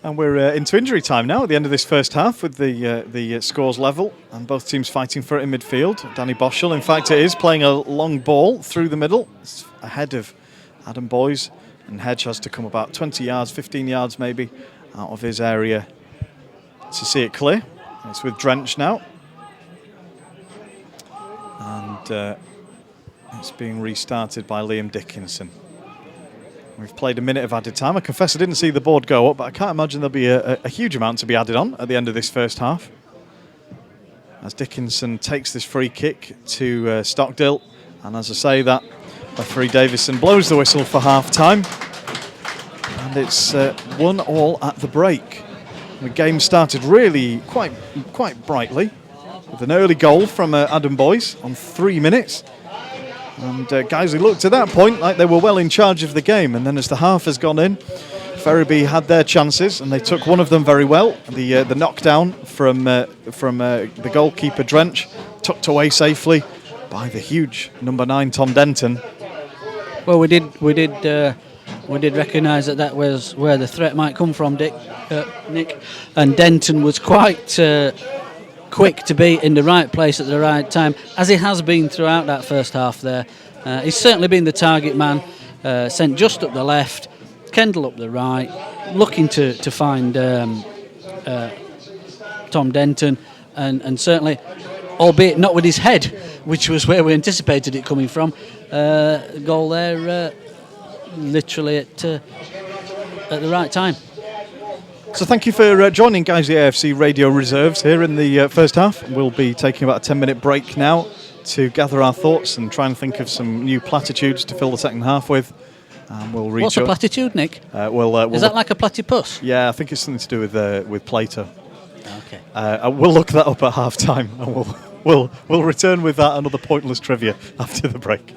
And we're into injury time now at the end of this first half with the scores level and both teams fighting for it in midfield. Danny Boschel, in fact, it is playing a long ball through the middle. It's ahead of Adam Boyes, and Hedge has to come about 20 yards, 15 yards maybe out of his area to see it clear. It's with Drench now. And it's being restarted by Liam Dickinson. We've played a minute of added time. I confess I didn't see the board go up, but I can't imagine there'll be a huge amount to be added on at the end of this first half. As Dickinson takes this free kick to Stockdill, and as I say that, referee Davison blows the whistle for half-time. And it's 1-1 at the break. The game started really quite brightly with an early goal from Adam Boyes on 3 minutes. And Guiseley looked at that point like they were well in charge of the game, and then as the half has gone in, Ferriby had their chances and they took one of them very well. The knockdown from the goalkeeper Drench, tucked away safely by the huge number 9 Tom Denton. Well, we did recognise that was where the threat might come from, Nick, and Denton was quite quick to be in the right place at the right time, as he has been throughout that first half there. He's certainly been the target man, sent just up the left, Kendall up the right, looking to find Tom Denton, and certainly, albeit not with his head, which was where we anticipated it coming from, goal there literally at the right time. So thank you for joining Guiseley AFC Radio Reserves here in the first half. We'll be taking about a 10-minute break now to gather our thoughts and try and think of some new platitudes to fill the second half with. And we'll What's a platitude, Nick? We'll Is that like a platypus? Yeah, I think it's something to do with Plato. Okay. We'll look that up at half time, and we'll return with that another pointless trivia after the break.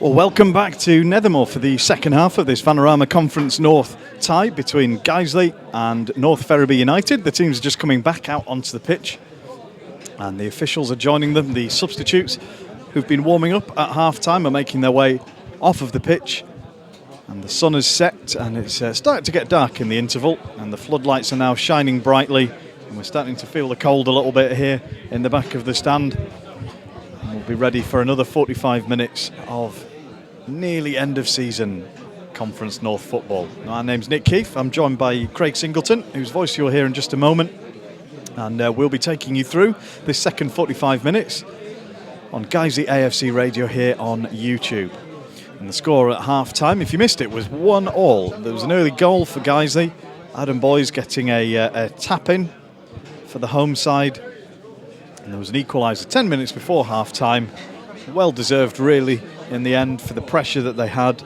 Well, welcome back to Nethermoor for the second half of this Vanarama Conference North tie between Guiseley and North Ferriby United. The teams are just coming back out onto the pitch and the officials are joining them. The substitutes who've been warming up at half-time are making their way off of the pitch. And the sun has set and it's starting to get dark in the interval and the floodlights are now shining brightly and we're starting to feel the cold a little bit here in the back of the stand. And we'll be ready for another 45 minutes of nearly end of season Conference North football. My name's Nick Keefe. I'm joined by Craig Singleton, whose voice you'll hear in just a moment. And we'll be taking you through this second 45 minutes on Guiseley AFC Radio here on YouTube. And the score at half-time, if you missed it, was 1-1. There was an early goal for Guiseley. Adam Boys getting a tap-in for the home side. And there was an equaliser 10 minutes before half-time. Well-deserved, really, in the end, for the pressure that they had.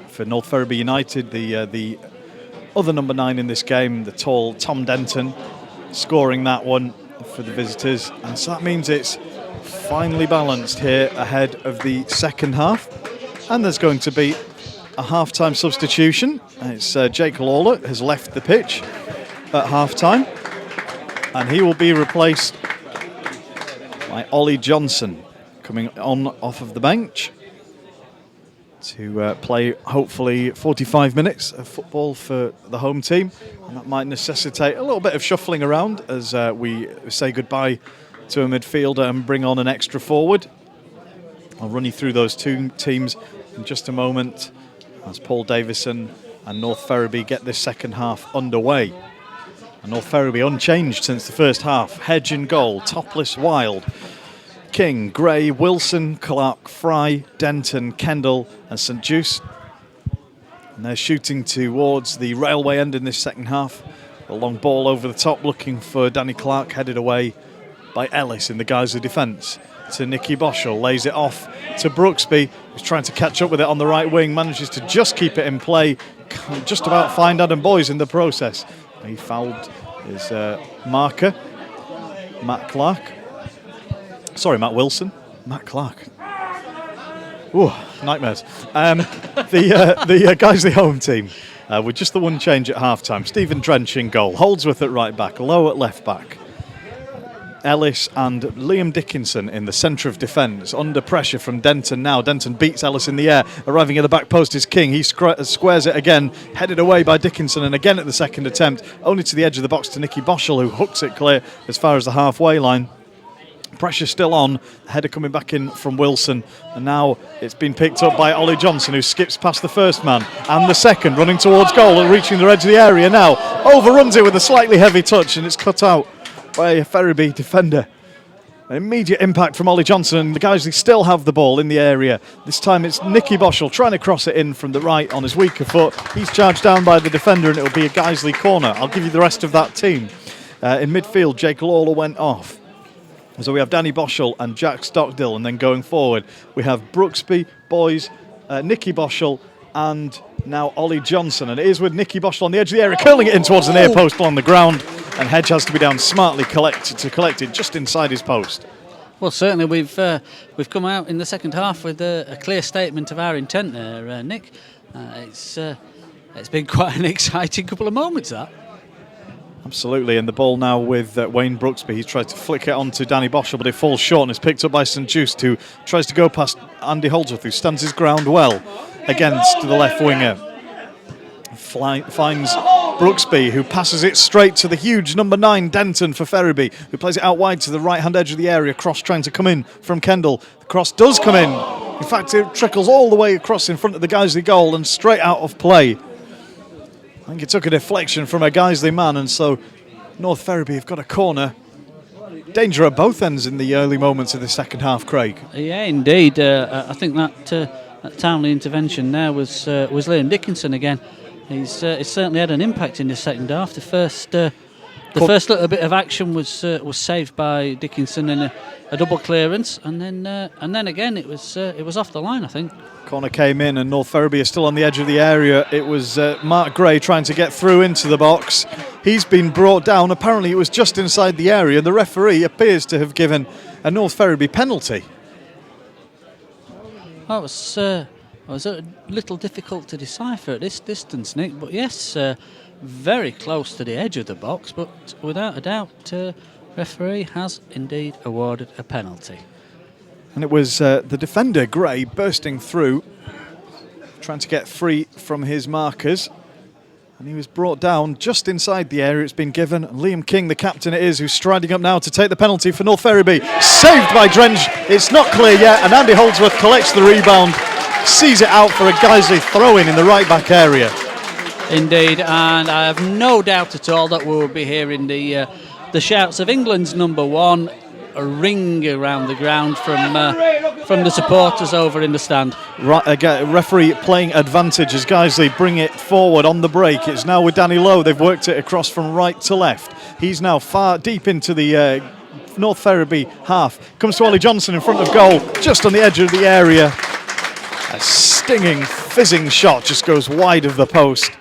For North Ferriby United, the other number 9 in this game, the tall Tom Denton, scoring that one for the visitors. And so that means it's finally balanced here ahead of the second half. And there's going to be a half-time substitution. It's Jake Lawler has left the pitch at half-time. And he will be replaced by Ollie Johnson, coming on off of the bench to play hopefully 45 minutes of football for the home team. And that might necessitate a little bit of shuffling around as we say goodbye to a midfielder and bring on an extra forward. I'll run you through those two teams in just a moment as Paul Davison and North Ferriby get this second half underway. And North Ferriby unchanged since the first half. Hedge in goal, Topless, Wild, King, Gray, Wilson, Clark, Fry, Denton, Kendall and St Juice. And they're shooting towards the railway end in this second half. A long ball over the top looking for Danny Clark, headed away by Ellis in the Guiseley defence. To Nicky Boschel, lays it off to Brooksby, who's trying to catch up with it on the right wing, manages to just keep it in play, just about find Adam Boys in the process. He fouled his marker, Matt Wilson. Matt Clark. Ooh, nightmares. The Guiseley home team with just the one change at half-time. Stephen Drench in goal, Holdsworth at right back, Lowe at left back. Ellis and Liam Dickinson in the centre of defence, under pressure from Denton now. Denton beats Ellis in the air, arriving at the back post is King. He squares it again, headed away by Dickinson, and again at the second attempt, only to the edge of the box to Nicky Boschel, who hooks it clear as far as the halfway line. Pressure still on, header coming back in from Wilson, and now it's been picked up by Ollie Johnson, who skips past the first man and the second, running towards goal and reaching the edge of the area now. Overruns it with a slightly heavy touch, and it's cut out by a Ferriby defender. An immediate impact from Ollie Johnson, and the guys who still have the ball in the area. This time it's Nicky Boschel trying to cross it in from the right on his weaker foot. He's charged down by the defender and it'll be a Guiseley corner. I'll give you the rest of that team. In midfield, Jake Lawler went off. So we have Danny Boschel and Jack Stockdill, and then going forward we have Brooksby, Boys, Nicky Boschel and now Ollie Johnson. And it is with Nicky Boschel on the edge of the area, curling it in towards the near post on the ground. And Hedge has to be down smartly to collect it just inside his post. Well, certainly we've come out in the second half with a clear statement of our intent there, Nick. It's been quite an exciting couple of moments, that. Absolutely, and the ball now with Wayne Brooksby. He's tried to flick it onto Danny Boschel, but it falls short and is picked up by St Just, who tries to go past Andy Holdsworth, who stands his ground well against the left winger. Finds Brooksby, who passes it straight to the huge number 9 Denton for Ferriby, who plays it out wide to the right hand edge of the area. Cross trying to come in from Kendall. The cross does come in. In fact, it trickles all the way across in front of the Guiseley goal and straight out of play. I think it took a deflection from a Guiseley man, and so North Ferriby have got a corner. Danger at both ends in the early moments of the second half, Craig. Yeah, indeed. I think that timely intervention there was Liam Dickinson again. He's certainly had an impact in the second half. The first little bit of action was saved by Dickinson in a double clearance, and then again it was off the line, I think. Corner came in, and North Ferriby are still on the edge of the area. It was Mark Gray trying to get through into the box. He's been brought down. Apparently, it was just inside the area. The referee appears to have given a North Ferriby penalty. Well, it was a little difficult to decipher at this distance, Nick, but yes, very close to the edge of the box, but without a doubt, referee has indeed awarded a penalty. And it was the defender, Gray, bursting through, trying to get free from his markers. And he was brought down just inside the area it's been given. And Liam King, the captain it is, who's striding up now to take the penalty for North Ferriby. Saved by Drenge. It's not clear yet, and Andy Holdsworth collects the rebound, sees it out for a Guiseley throw-in the right-back area. Indeed, and I have no doubt at all that we will be hearing the shouts of England's number one ring around the ground from the supporters over in the stand. Right, referee playing advantage as Guiseley bring it forward on the break. It's now with Danny Lowe. They've worked it across from right to left. He's now far deep into the North Ferriby half. Comes to Ollie Johnson in front of goal, just on the edge of the area. A stinging, fizzing shot just goes wide of the post.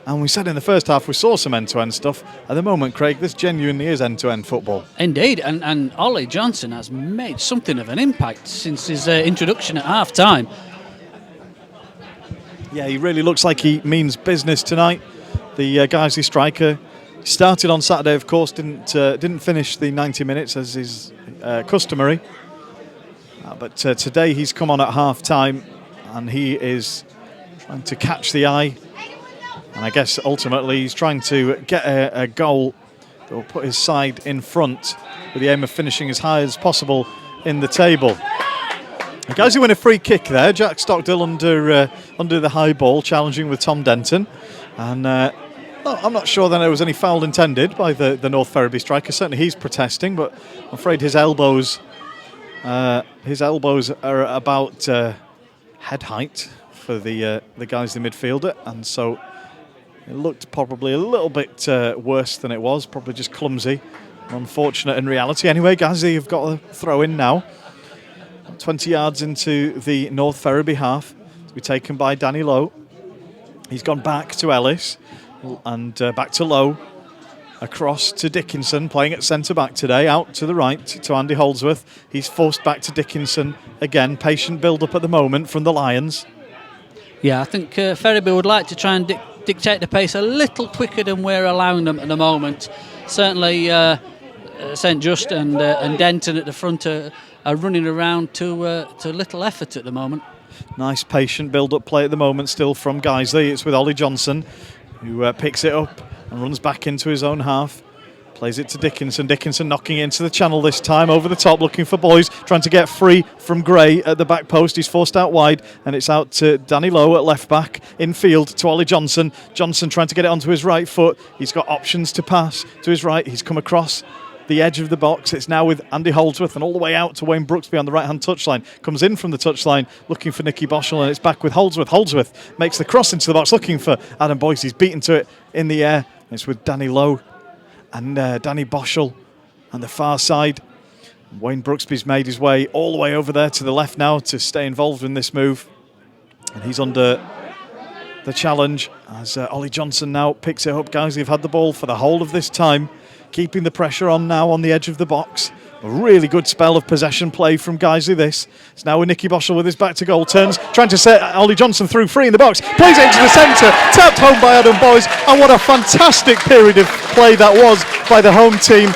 And we said in the first half we saw some end-to-end stuff. At the moment, Craig, this genuinely is end-to-end football. Indeed, and Ollie Johnson has made something of an impact since his introduction at half-time. Yeah, he really looks like he means business tonight. The Guiseley striker started on Saturday, of course, didn't finish the 90 minutes as is customary. But today he's come on at half-time, and he is trying to catch the eye. And I guess ultimately he's trying to get a goal that will put his side in front with the aim of finishing as high as possible in the table. The guys who win a free kick there, Jack Stockdale under the high ball, challenging with Tom Denton. And I'm not sure that there was any foul intended by the North Ferriby striker. Certainly he's protesting, but I'm afraid his elbows are about head height for the Guiseley midfielder, and so it looked probably a little bit worse than it was, probably just clumsy. Unfortunate in reality. Anyway, Guiseley have got a throw in now. 20 yards into the North Ferriby half. To be taken by Danny Lowe. He's gone back to Ellis and back to Lowe. Across to Dickinson, playing at centre-back today. Out to the right to Andy Holdsworth. He's forced back to Dickinson. Again, patient build-up at the moment from the Lions. Yeah, I think Ferriby would like to try and dictate the pace a little quicker than we're allowing them at the moment. Certainly St Just and Denton at the front are running around to little effort at the moment. Nice patient build-up play at the moment still from Guiseley. It's with Ollie Johnson, who picks it up and runs back into his own half. Plays it to Dickinson. Dickinson knocking into the channel this time, over the top, looking for Boys, trying to get free from Gray at the back post. He's forced out wide, and it's out to Danny Lowe at left back, infield to Ollie Johnson. Johnson trying to get it onto his right foot. He's got options to pass to his right. He's come across the edge of the box. It's now with Andy Holdsworth, and all the way out to Wayne Brooksby on the right-hand touchline. Comes in from the touchline, looking for Nicky Boschel, and it's back with Holdsworth. Holdsworth makes the cross into the box, looking for Adam Boyce. He's beaten to it in the air. It's with Danny Lowe and Danny Boschel on the far side. Wayne Brooksby's made his way all the way over there to the left now to stay involved in this move. And he's under the challenge as Ollie Johnson now picks it up. Guys, they've had the ball for the whole of this time, keeping the pressure on now on the edge of the box. A really good spell of possession play from Guiseley this. It's now with Nicky Boschel with his back to goal, turns, trying to set Ollie Johnson through free in the box, plays it into the centre, tapped home by Adam Boyce, and what a fantastic period of play that was by the home team.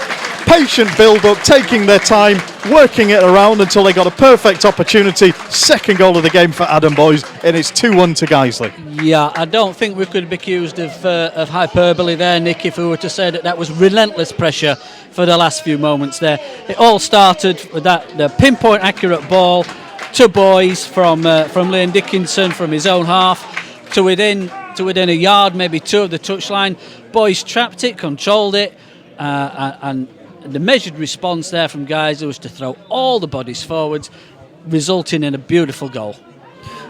Patient build-up, taking their time, working it around until they got a perfect opportunity. Second goal of the game for Adam Boyce, and it's 2-1 to Guiseley. Yeah, I don't think we could be accused of hyperbole there, Nick, if we were to say that was relentless pressure for the last few moments there. It all started with the pinpoint accurate ball to Boyce from Liam Dickinson from his own half to within a yard, maybe two of the touchline. Boyce trapped it, controlled it, and the measured response there from Guiseley was to throw all the bodies forwards, resulting in a beautiful goal.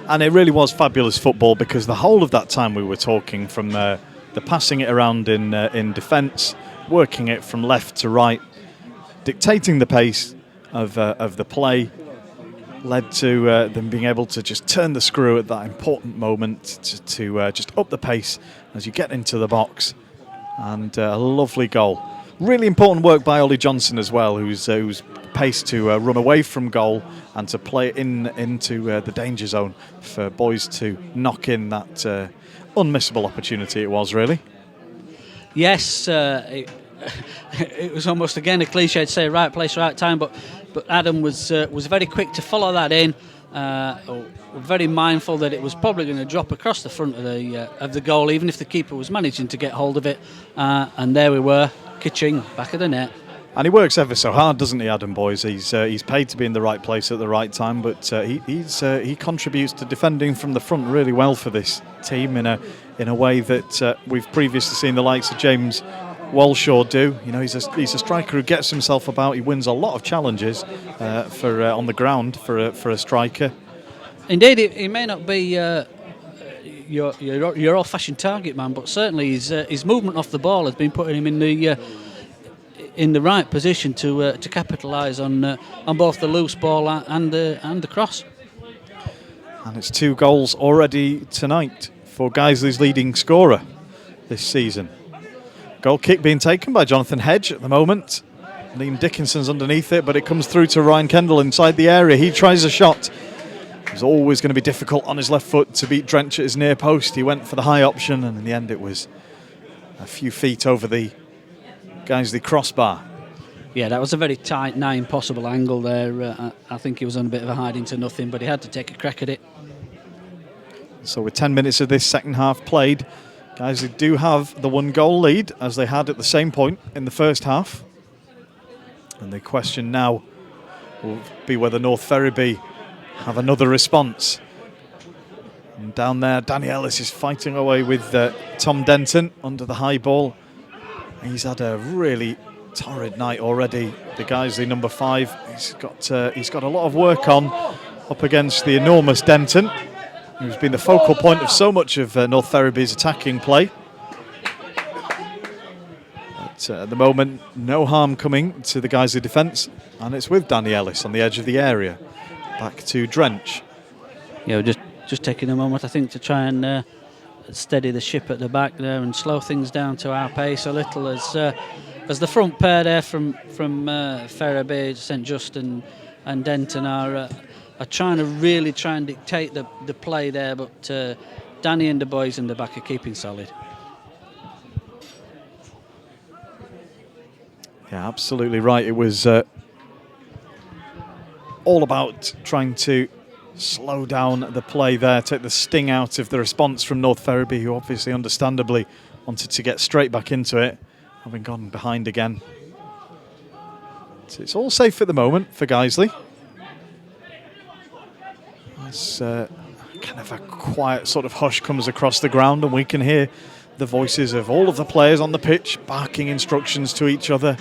And it really was fabulous football, because the whole of that time we were talking, from the passing it around in defence, working it from left to right, dictating the pace of the play, led to them being able to just turn the screw at that important moment to just up the pace as you get into the box. And a lovely goal. Really important work by Ollie Johnson as well, who's pace to run away from goal and to play it into the danger zone for boys to knock in that unmissable opportunity it was, really. Yes, it was almost again a cliche to say right place, right time, but Adam was very quick to follow that in. Very mindful that it was probably going to drop across the front of the goal, even if the keeper was managing to get hold of it. And there we were, kitching back of the net. And he works ever so hard, doesn't he, Adam, boys? He's paid to be in the right place at the right time, but he contributes to defending from the front really well for this team in a way that we've previously seen the likes of James Walshaw do. You know, he's a striker who gets himself about. He wins a lot of challenges on the ground for a striker. Indeed, he may not be your old-fashioned target man, but certainly his movement off the ball has been putting him in the right position to capitalise on both the loose ball and the cross. And it's 2 goals already tonight for Guiseley's leading scorer this season. Goal kick being taken by Jonathan Hedge at the moment. Liam Dickinson's underneath it, but it comes through to Ryan Kendall inside the area. He tries a shot. It was always going to be difficult on his left foot to beat Drench at his near post. He went for the high option, and in the end it was a few feet over the Guiseley crossbar. Yeah, that was a very tight, nigh impossible angle there. I think he was on a bit of a hiding to nothing, but he had to take a crack at it. So with 10 minutes of this second half played, Guiseley do have the 1-goal lead, as they had at the same point in the first half. And the question now will be whether North Ferriby have another response. And down there, Danny Ellis is fighting away with Tom Denton under the high ball. He's had a really torrid night already. The Guiseley number 5, he's got a lot of work on up against the enormous Denton, who's been the focal point of so much of North Ferriby's attacking play. But at the moment, no harm coming to the Guiseley defence, and it's with Danny Ellis on the edge of the area. Back to Drench. Yeah, just taking a moment, I think, to try and steady the ship at the back there and slow things down to our pace a little as the front pair there from Ferriby, St Just and Denton are trying to really try and dictate the play there, but Danny and the boys in the back are keeping solid. Yeah, absolutely right. It was all about trying to slow down the play there, take the sting out of the response from North Ferriby, who obviously understandably wanted to get straight back into it, having gone behind again. So it's all safe at the moment for Guiseley. As kind of a quiet sort of hush comes across the ground, and we can hear the voices of all of the players on the pitch barking instructions to each other.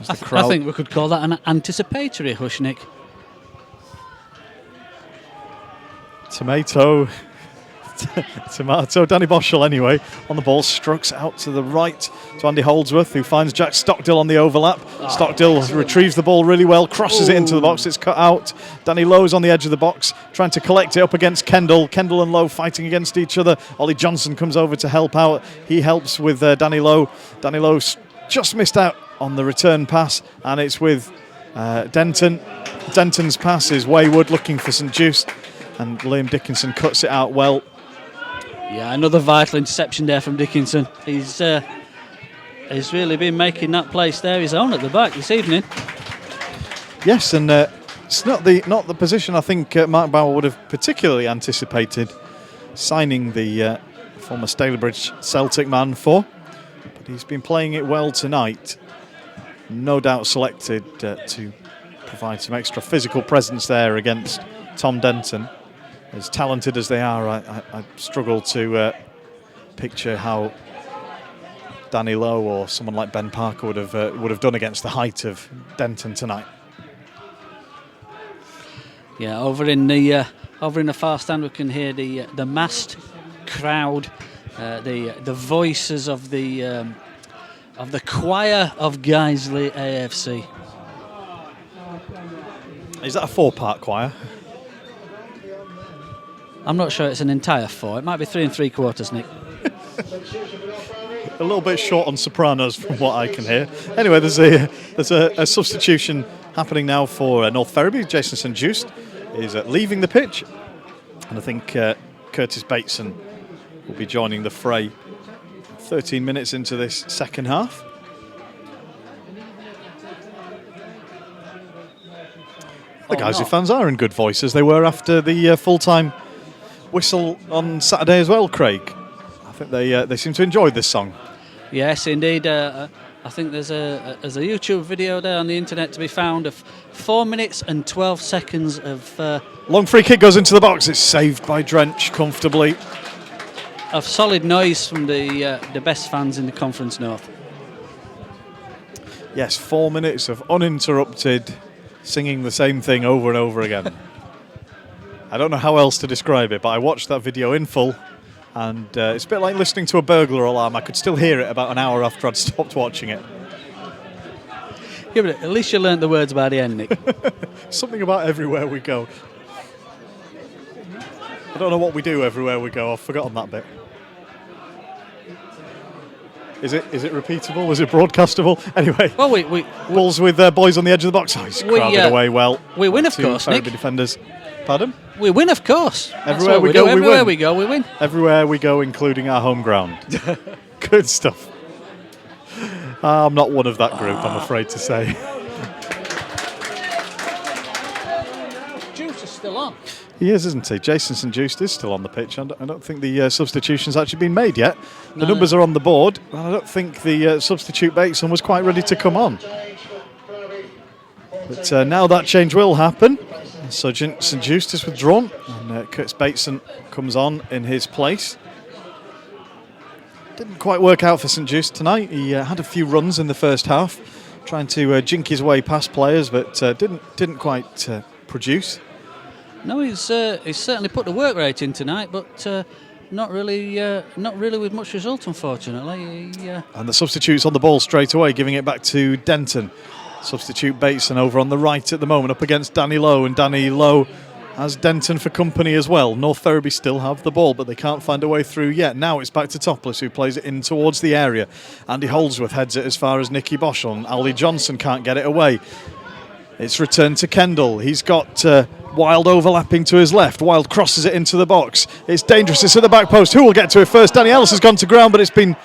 I think we could call that an anticipatory hush, Nick. Tomato. Danny Boschel anyway on the ball, strucks out to the right to Andy Holdsworth, who finds Jack Stockdill on the overlap. Stockdill retrieves the ball really well, crosses it into the box, it's cut out. Danny Lowe's on the edge of the box, trying to collect it up against Kendall. Kendall and Lowe fighting against each other. Ollie Johnson comes over to help out. He helps with Danny Lowe. Danny Lowe just missed out on the return pass, and it's with Denton. Denton's pass is wayward, looking for St Just, and Liam Dickinson cuts it out well. Yeah, another vital interception there from Dickinson. He's really been making that place there his own at the back this evening. Yes, and it's not the position I think Mark Bauer would have particularly anticipated signing the former Stalybridge Celtic man for, but he's been playing it well tonight. No doubt selected to provide some extra physical presence there against Tom Denton. As talented as they are, I struggle to picture how Danny Lowe or someone like Ben Parker would have done against the height of Denton tonight. Yeah, over in the far stand we can hear the massed crowd, the voices of the choir of Guiseley AFC. Is that a 4-part choir? I'm not sure it's an entire 4. It might be 3 3/4, Nick. a little bit short on sopranos from what I can hear. Anyway, there's a substitution happening now for North Ferriby. Jason St Just is leaving the pitch, and I think Curtis Bateson will be joining the fray 13 minutes into this second half. The Guiseley fans are in good voice, as they were after the full-time whistle on Saturday as well, Craig. I think they seem to enjoy this song. Yes, indeed. I think there's a YouTube video there on the internet to be found of 4 minutes and 12 seconds of... long free kick goes into the box. It's saved by Drench comfortably. Of solid noise from the best fans in the Conference North. Yes, 4 minutes of uninterrupted singing the same thing over and over again. I don't know how else to describe it, but I watched that video in full, and it's a bit like listening to a burglar alarm. I could still hear it about an hour after I'd stopped watching it. Yeah, but at least you learnt the words by the end, Nick. Something about everywhere we go. I don't know what we do everywhere we go. I've forgotten that bit. Is it repeatable? Was it broadcastable? Anyway, well, we balls with boys on the edge of the box. Oh, he's crowded away well. We win, of course, Nick. Defenders. Pardon? We win, of course. Everywhere we go, everywhere we go, we win. Everywhere we go, including our home ground. Good stuff. I'm not one of that group, I'm afraid to say. Juice is still on. He is, isn't he? Jason St Just is still on the pitch. I don't think the substitution's actually been made yet. The numbers are on the board, and I don't think the substitute Bateson was quite ready to come on. But now that change will happen. So St Just is withdrawn, and Curtis Bateson comes on in his place. Didn't quite work out for St Just tonight. He had a few runs in the first half, trying to jink his way past players, but didn't quite produce. No, he's certainly put the work rate in tonight, but not really with much result, unfortunately. And the substitute's on the ball straight away, giving it back to Denton. Substitute Bateson over on the right at the moment, up against Danny Lowe, and Danny Lowe has Denton for company as well. North Ferriby still have the ball, but they can't find a way through yet. Now it's back to Topless, who plays it in towards the area. Andy Holdsworth heads it as far as Nicky Boschel, and Ali Johnson can't get it away. It's returned to Kendall. He's got Wild overlapping to his left. Wild crosses it into the box. It's dangerous. It's at the back post. Who will get to it first? Danny Ellis has gone to ground, but it's been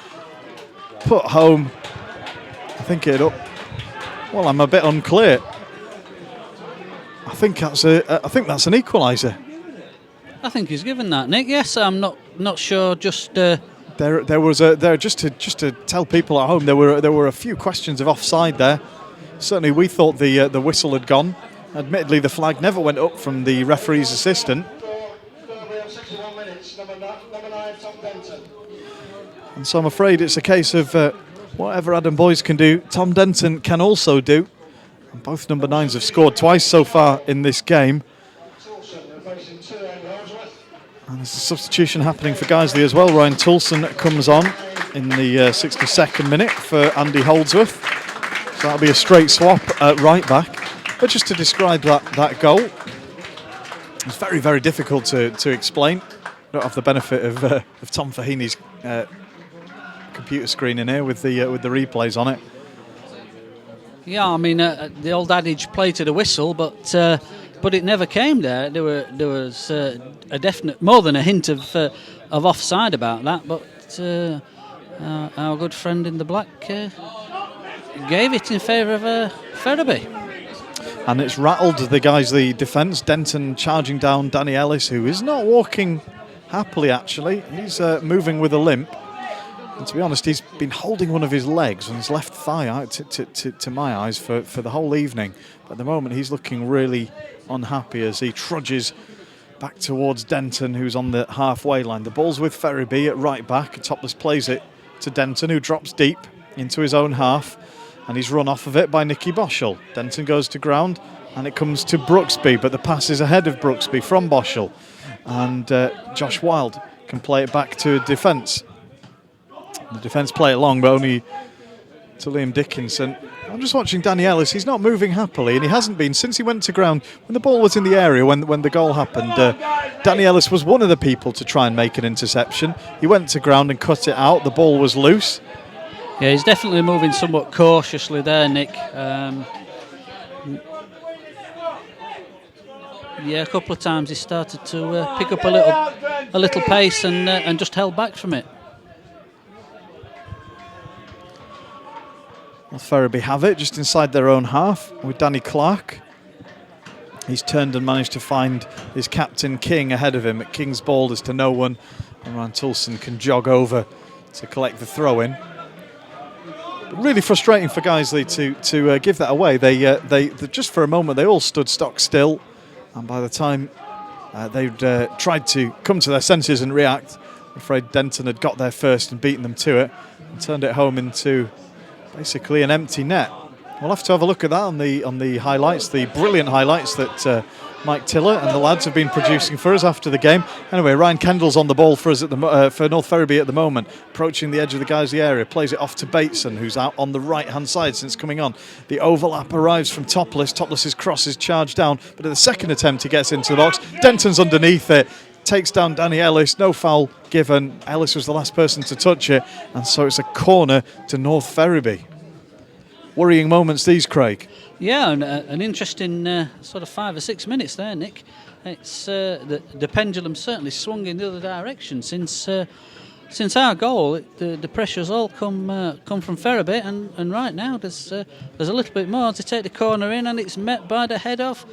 put home. I think well, I'm a bit unclear. I think that's an equaliser. I think he's given that, Nick. Yes, I'm not sure. Just just to tell people at home, there were a few questions of offside there. Certainly, we thought the whistle had gone. Admittedly, the flag never went up from the referee's assistant. And so I'm afraid it's a case of whatever Adam Boyes can do, Tom Denton can also do. And both number 9s have scored twice so far in this game. And there's a substitution happening for Guiseley as well. Ryan Toulson comes on in the 62nd minute for Andy Holdsworth. So that'll be a straight swap at right back. But just to describe that goal, it's very, very difficult to explain. I don't have the benefit of Tom Fahini's computer screen in here with the replays on it. Yeah, I mean the old adage, play to the whistle, but it never came there. There was a definite, more than a hint of offside about that, but our good friend in the black gave it in favour of Ferriby. And it's rattled the Guiseley defence. Denton charging down Danny Ellis, who is not walking happily, actually. He's moving with a limp. And to be honest, he's been holding one of his legs on his left thigh out to my eyes for the whole evening. But at the moment, he's looking really unhappy as he trudges back towards Denton, who's on the halfway line. The ball's with Ferriby at right back. Topless plays it to Denton, who drops deep into his own half. And he's run off of it by Nicky Boschel. Denton goes to ground, and it comes to Brooksby, but the pass is ahead of Brooksby from Boschel. And Josh Wild can play it back to defence. The defence play it long, but only to Liam Dickinson. I'm just watching Danny Ellis. He's not moving happily, and he hasn't been since he went to ground. When the ball was in the area, when the goal happened, Danny Ellis was one of the people to try and make an interception. He went to ground and cut it out. The ball was loose. Yeah, he's definitely moving somewhat cautiously there, Nick. Yeah, a couple of times he started to pick up a little pace and just held back from it. Well, Ferriby have it just inside their own half with Danny Clark. He's turned and managed to find his captain King ahead of him. King's ball is to no one, and Ryan Toulson can jog over to collect the throw-in. Really frustrating for Guiseley to give that away. They just for a moment they all stood stock still, and by the time they'd tried to come to their senses and react, I'm afraid Denton had got there first and beaten them to it and turned it home into basically an empty net. We'll have to have a look at that on the highlights, the brilliant highlights that Mike Tiller and the lads have been producing for us after the game. Anyway, Ryan Kendall's on the ball for us for North Ferriby at the moment, approaching the edge of the Guiseley area, plays it off to Bateson, who's out on the right-hand side since coming on. The overlap arrives from Topless. Topless's cross is charged down, but at the second attempt he gets into the box. Denton's underneath it, takes down Danny Ellis, no foul given. Ellis was the last person to touch it, and so it's a corner to North Ferriby. Worrying moments these, Craig. Yeah, and an interesting sort of 5 or 6 minutes there, Nick. It's the pendulum certainly swung in the other direction since our goal. The pressure's all come from Ferriby, and right now there's a little bit more to take the corner in, and it's met by the head of.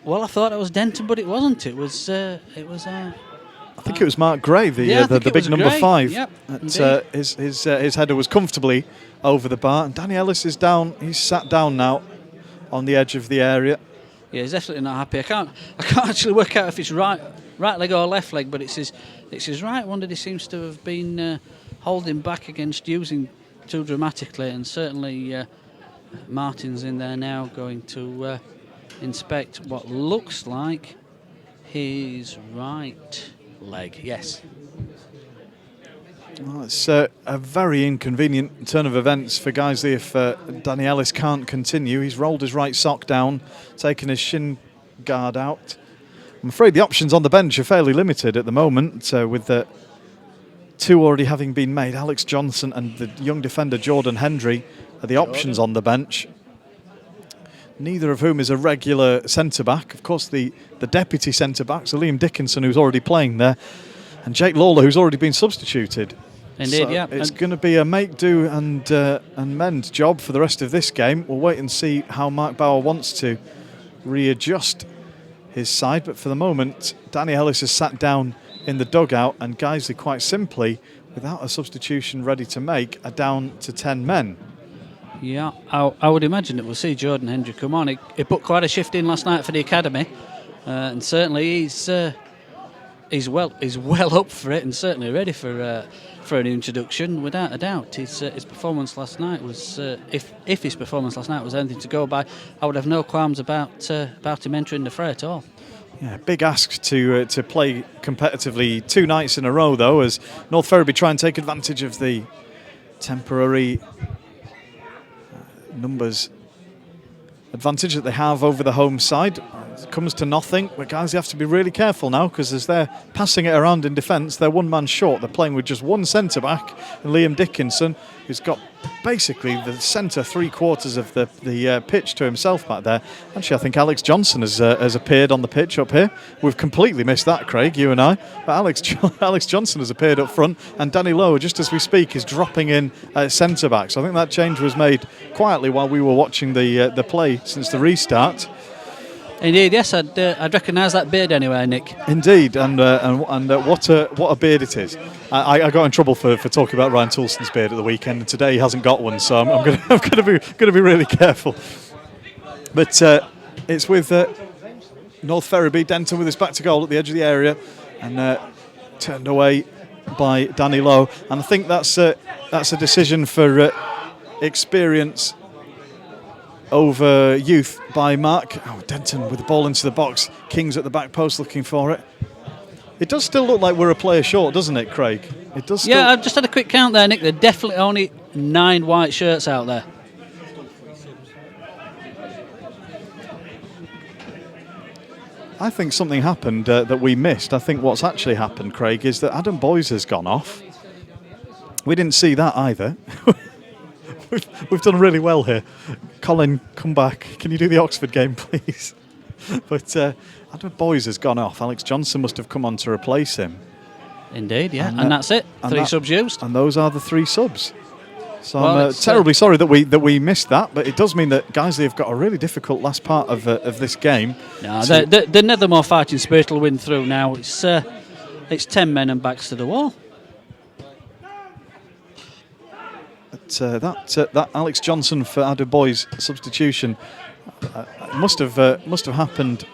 Well, I thought it was Denton, but it wasn't. It was. I think it was Mark Gray, the big number 5. Yep, his header was comfortably over the bar, and Danny Ellis is down. He's sat down now on the edge of the area. Yeah, he's definitely not happy. I can't actually work out if it's right leg or left leg, but it's his right one that he seems to have been holding back against using too dramatically, and certainly Martin's in there now going to inspect what looks like his right leg. Yes. Well, it's a very inconvenient turn of events for Guiseley if Danny Ellis can't continue. He's rolled his right sock down, taken his shin guard out. I'm afraid the options on the bench are fairly limited at the moment, with the 2 already having been made. Alex Johnson and the young defender Jordan Hendry are the options on the bench, neither of whom is a regular centre-back. Of course, the deputy centre-backs are Liam Dickinson, who's already playing there, and Jake Lawler, who's already been substituted. Indeed, so yeah. It's going to be a make do and mend job for the rest of this game. We'll wait and see how Mark Bauer wants to readjust his side, but for the moment, Danny Ellis has sat down in the dugout, and Guiseley, quite simply, without a substitution ready to make, are down to 10 men. Yeah, I would imagine that we'll see Jordan Hendry come on. He put quite a shift in last night for the academy, and certainly he's well up for it, and certainly ready for an introduction, without a doubt. His performance last night was, if his performance last night was anything to go by, I would have no qualms about him entering the fray at all. Yeah, big ask to play competitively 2 nights in a row, though, as North Ferriby try and take advantage of the temporary numbers advantage that they have over the home side. It comes to nothing, but guys, you have to be really careful now, because as they're passing it around in defence, they're one man short. They're playing with just one centre-back, and Liam Dickinson, who's got basically the centre 3/4 of the pitch to himself back there. Actually, I think Alex Johnson has appeared on the pitch up here. We've completely missed that, Craig, you and I. But Alex Johnson has appeared up front, and Danny Lowe, just as we speak, is dropping in centre-back. So I think that change was made quietly while we were watching the play since the restart. Indeed, yes, I'd recognise that beard anyway, Nick. Indeed, and what a beard it is. I got in trouble for talking about Ryan Toulson's beard at the weekend, and today he hasn't got one, so I'm going to be really careful. But it's with North Ferriby. Denton with his back to goal at the edge of the area, and turned away by Danny Lowe. And I think that's a decision for experience over youth by Mark. Oh, Denton with the ball into the box. King's at the back post looking for it. It does still look like we're a player short, doesn't it, Craig? It does. Yeah, I've just had a quick count there, Nick. There are definitely only 9 white shirts out there. I think something happened that we missed. I think what's actually happened, Craig, is that Adam Boyes has gone off. We didn't see that either. we've done really well here. Colin, come back. Can you do the Oxford game, please? But Adu Boys has gone off. Alex Johnson must have come on to replace him. Indeed, yeah. And that's it. Three subs used. And those are the 3 subs. So I'm terribly sorry that we missed that, but it does mean that Guiseley have got a really difficult last part of this game. No, the Nethermore fighting spirit will win through now. It's 10 men and backs to the wall. But that Alex Johnson for Adu Boys substitution must have happened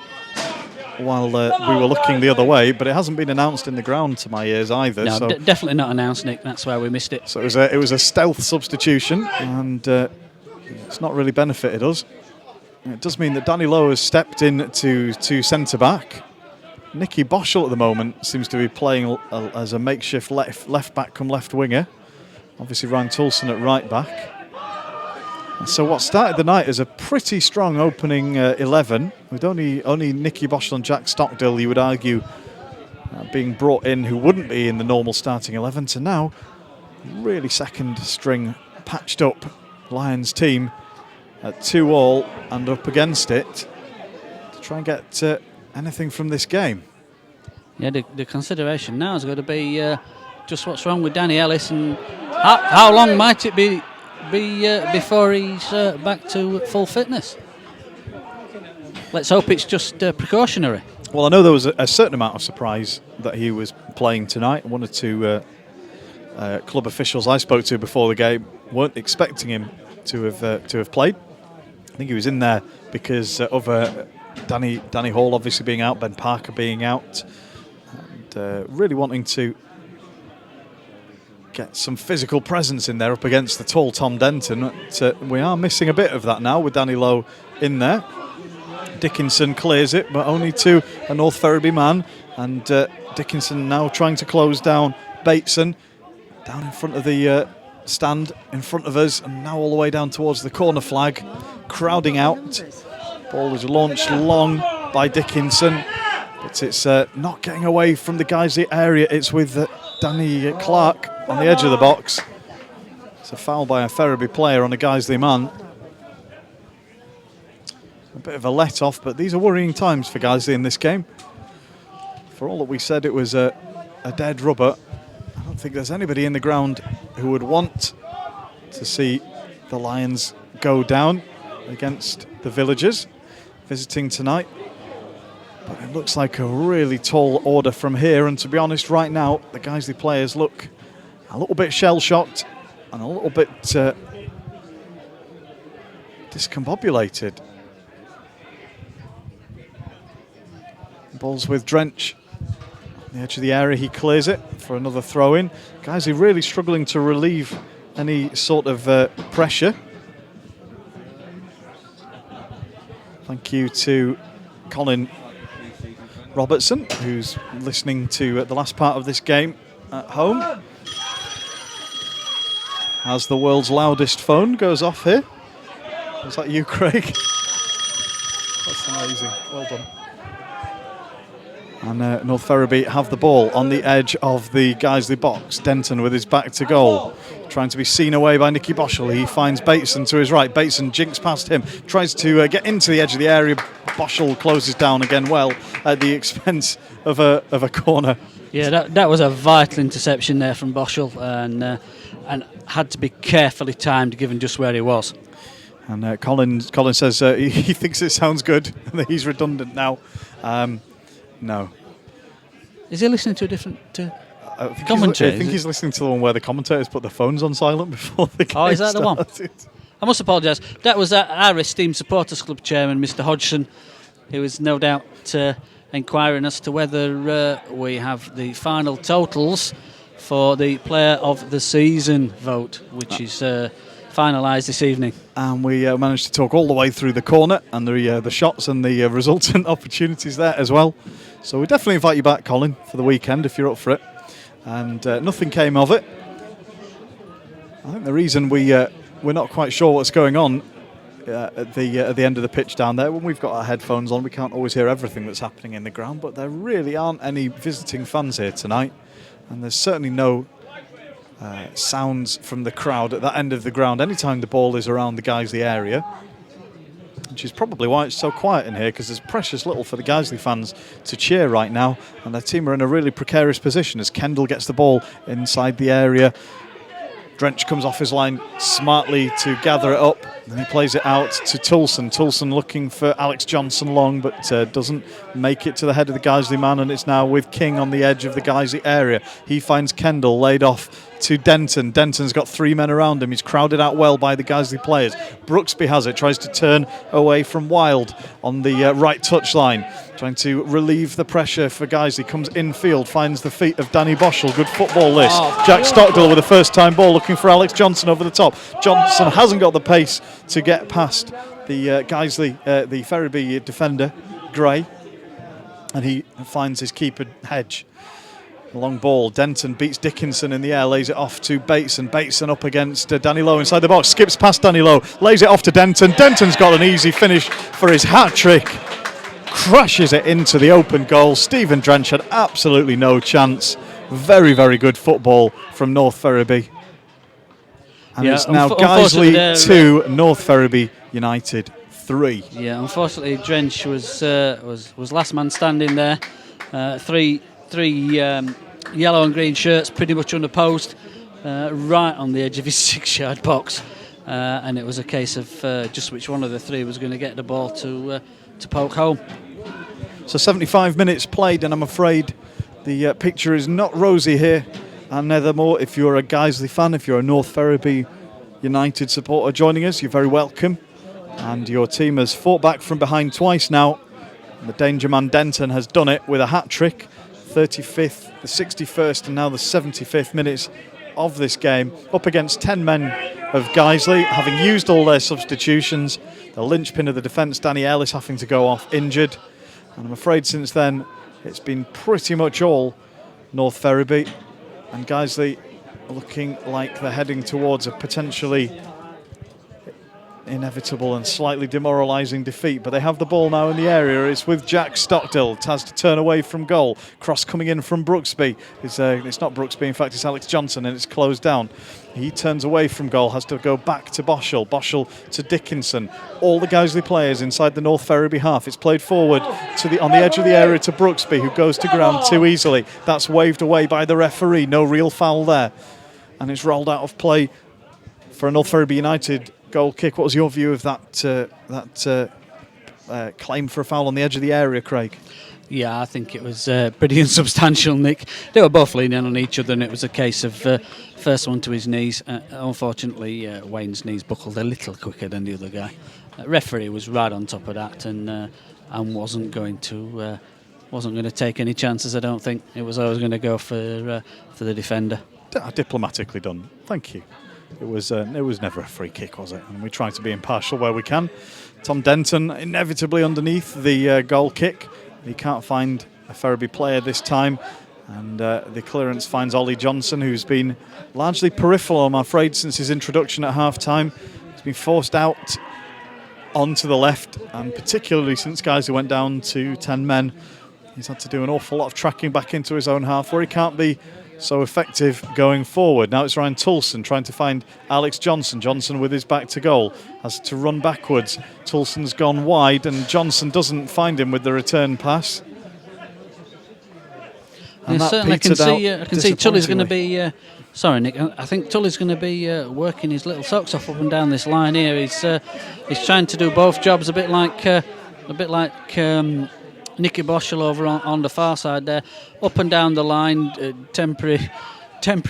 while we were looking the other way, but it hasn't been announced in the ground to my ears either. No, so definitely not announced, Nick. That's why we missed it. So it was a stealth substitution, and it's not really benefited us. It does mean that Danny Lowe has stepped in to centre back. Nicky Boschel at the moment seems to be playing as a makeshift left back come left winger. Obviously Ryan Toulson at right back. So what started the night as a pretty strong opening 11, with only Nicky Boschel and Jack Stockdill, you would argue, being brought in who wouldn't be in the normal starting 11, to now really second string patched up Lions team at 2-2 and up against it to try and get anything from this game. Yeah, the consideration now is going to be just what's wrong with Danny Ellis, and how long might it be before he's back to full fitness. Let's hope it's just precautionary. Well, I know there was a certain amount of surprise that he was playing tonight. One or two club officials I spoke to before the game weren't expecting him to have played. I think he was in there because of Danny Hall obviously being out, Ben Parker being out, and really wanting to get some physical presence in there up against the tall Tom Denton. We are missing a bit of that now with Danny Lowe in there. Dickinson clears it, but only to a North Ferriby man, and Dickinson now trying to close down Bateson down in front of the stand in front of us, and now all the way down towards the corner flag, crowding out. Ball is launched long by Dickinson, but it's not getting away from the Guiseley area. It's with Danny Clark on the edge of the box. It's a foul by a Ferriby player on a Guiseley man. A bit of a let-off, but these are worrying times for Guiseley in this game. For all that we said it was a dead rubber, I don't think there's anybody in the ground who would want to see the Lions go down against the Villagers visiting tonight. But it looks like a really tall order from here, and to be honest, right now the Guiseley players look a little bit shell-shocked and a little bit discombobulated. Ball's with Drench on the edge of the area. He clears it for another throw-in. Guiseley really struggling to relieve any sort of pressure. Thank you to Colin Robertson, who's listening to the last part of this game at home. As the world's loudest phone goes off here. Was that you, Craig? That's amazing. Well done. And North Ferriby have the ball on the edge of the Guiseley box. Denton with his back to goal, trying to be seen away by Nicky Boschel. He finds Bateson to his right. Bateson jinks past him, tries to get into the edge of the area. Boschel closes down again well at the expense of a corner. Yeah, that was a vital interception there from Boschel, and had to be carefully timed given just where he was. And Colin says he thinks it sounds good and that he's redundant now. No. Is he listening to a different commentary? I think he's listening to the one where the commentators put their phones on silent before the game. Oh, is that started. The one? I must apologise. That was our esteemed supporters club chairman, Mr. Hodgson, who was no doubt inquiring as to whether we have the final totals for the Player of the Season vote, which is finalised this evening. And we managed to talk all the way through the corner and the shots and the resultant opportunities there as well. So we definitely invite you back, Colin, for the weekend if you're up for it. And nothing came of it. I think the reason we're not quite sure what's going on at the end of the pitch down there, when we've got our headphones on, we can't always hear everything that's happening in the ground, but there really aren't any visiting fans here tonight, and there's certainly no sounds from the crowd at that end of the ground anytime the ball is around the Guiseley area, which is probably why it's so quiet in here, because there's precious little for the Guiseley fans to cheer right now, and their team are in a really precarious position as Kendall gets the ball inside the area. Drench comes off his line smartly to gather it up, and he plays it out to Toulson. Toulson looking for Alex Johnson long, but doesn't make it to the head of the Guiseley man, and it's now with King on the edge of the Guiseley area. He finds Kendall laid off to Denton. Denton's got 3 men around him. He's crowded out well by the Guiseley players. Brooksby has it, tries to turn away from Wild on the right touchline, trying to relieve the pressure for Guiseley. Comes infield, finds the feet of Danny Boschel. Good football this. Jack Stockdale with a first-time ball, looking for Alex Johnson over the top. Johnson hasn't got the pace to get past the Guiseley, the Ferriby defender, Gray, and he finds his keeper, Hedge. Long ball. Denton beats Dickinson in the air, lays it off to Bateson. Bateson up against Danny Lowe inside the box, skips past Danny Lowe, lays it off to Denton. Denton's got an easy finish for his hat-trick. Crashes it into the open goal. Stephen Drench had absolutely no chance. Very, very good football from North Ferriby. And it's now Guiseley 2, North Ferriby United 3. Yeah, unfortunately Drench was last man standing there. Three yellow and green shirts pretty much on the post, right on the edge of his 6-yard box, and it was a case of just which one of the three was going to get the ball to poke home. So 75 minutes played, and I'm afraid the picture is not rosy here. And nevermore, if you're a Guiseley fan, if you're a North Ferriby United supporter joining us, you're very welcome. And your team has fought back from behind twice now. And the danger man Denton has done it with a hat-trick. 35th, the 61st, and now the 75th minutes of this game, up against 10 men of Guiseley, having used all their substitutions. The linchpin of the defence, Danny Ellis, having to go off injured. And I'm afraid since then, it's been pretty much all North Ferriby. And Guiseley looking like they're heading towards a potentially inevitable and slightly demoralising defeat, but they have the ball now in the area. It's with Jack Stockdale. It has to turn away from goal. Cross coming in from Brooksby. It's not Brooksby, in fact it's Alex Johnson, and it's closed down. He turns away from goal, has to go back to Boschel. Boschel to Dickinson. All the Guiseley players inside the North Ferriby half. It's played forward on the edge of the area to Brooksby, who goes to ground too easily. That's waved away by the referee. No real foul there. And it's rolled out of play for a North Ferriby United goal kick. What was your view of that claim for a foul on the edge of the area, Craig? Yeah, I think it was pretty insubstantial, Nick. They were both leaning on each other, and it was a case of first one to his knees. Unfortunately, Wayne's knees buckled a little quicker than the other guy. Referee was right on top of that, and wasn't going to take any chances. I don't think it was always going to go for the defender. Diplomatically done. Thank you. It was never a free kick, was it? And we try to be impartial where we can. Tom Denton inevitably underneath the goal kick. He can't find a Ferriby player this time, and the clearance finds Ollie Johnson, who's been largely peripheral, I'm afraid, since his introduction at half-time. He's been forced out onto the left, and particularly since Guiseley went down to 10 men, he's had to do an awful lot of tracking back into his own half, where he can't be so effective going forward. Now it's Ryan Toulson trying to find Alex Johnson. Johnson with his back to goal has to run backwards. Toulson's gone wide, and Johnson doesn't find him with the return pass. And certainly I can see Tully's going to be sorry Nick, I think Tully's going to be working his little socks off up and down this line here. He's trying to do both jobs, a bit like Nicky Boschel over on the far side there, up and down the line, temporary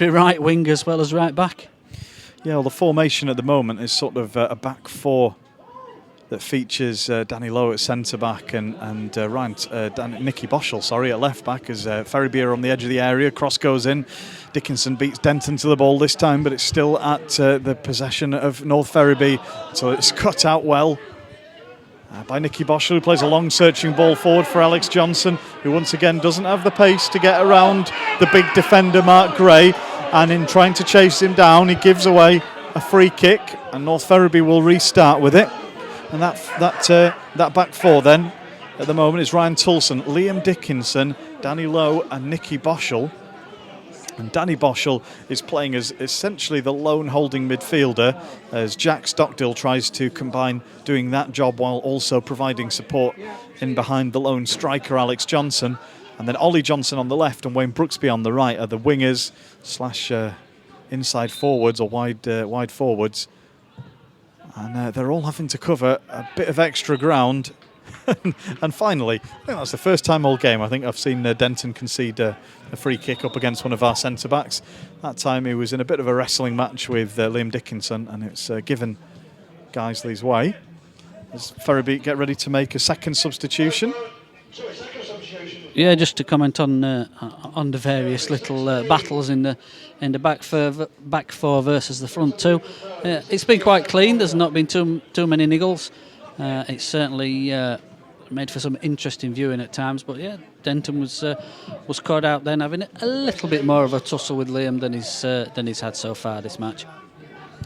right wing as well as right back. Yeah, well, the formation at the moment is sort of a back four that features Danny Lowe at centre back and Nicky Boschel, at left back, as Ferriby are on the edge of the area. Cross goes in. Dickinson beats Denton to the ball this time, but it's still at the possession of North Ferriby, so it's cut out well by Nicky Boschel, who plays a long searching ball forward for Alex Johnson, who once again doesn't have the pace to get around the big defender Mark Gray, and in trying to chase him down he gives away a free kick, and North Ferriby will restart with it. And that back four then at the moment is Ryan Toulson, Liam Dickinson, Danny Lowe and Nicky Boschel. And Danny Boschel is playing as essentially the lone holding midfielder as Jack Stockdill tries to combine doing that job while also providing support in behind the lone striker Alex Johnson. And then Ollie Johnson on the left and Wayne Brooksby on the right are the wingers / inside forwards or wide forwards. And they're all having to cover a bit of extra ground. And finally, I think that's the first time all game I think I've seen Denton concede a free kick up against one of our centre-backs. That time he was in a bit of a wrestling match with Liam Dickinson, and it's given Guiseley's way. As Ferriby get ready to make a second substitution. Yeah, just to comment on the various little battles in the back four versus the front two. It's been quite clean. There's not been too many niggles. It's certainly made for some interesting viewing at times. But yeah, Denton was caught out then, having a little bit more of a tussle with Liam than he's had so far this match.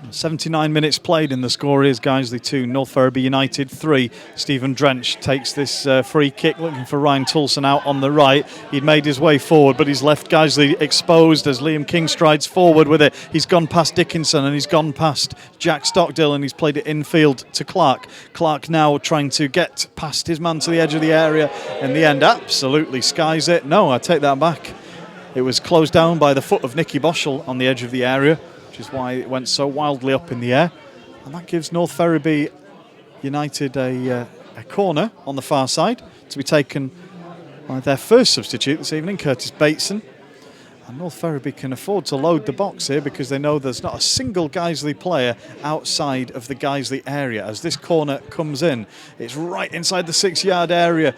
79 minutes played, and the score is Guiseley 2, North Ferriby United 3. Stephen Drench takes this free kick, looking for Ryan Toulson out on the right. He'd made his way forward, but he's left Guiseley exposed as Liam King strides forward with it. He's gone past Dickinson and he's gone past Jack Stockdill, and he's played it infield to Clark. Clark now trying to get past his man to the edge of the area. In the end, absolutely skies it. No, I take that back. It was closed down by the foot of Nicky Boschel on the edge of the area, which is why it went so wildly up in the air. And that gives North Ferriby United a corner on the far side to be taken by their first substitute this evening, Curtis Bateson. And North Ferriby can afford to load the box here because they know there's not a single Guiseley player outside of the Guiseley area. As this corner comes in, it's right inside the 6-yard area.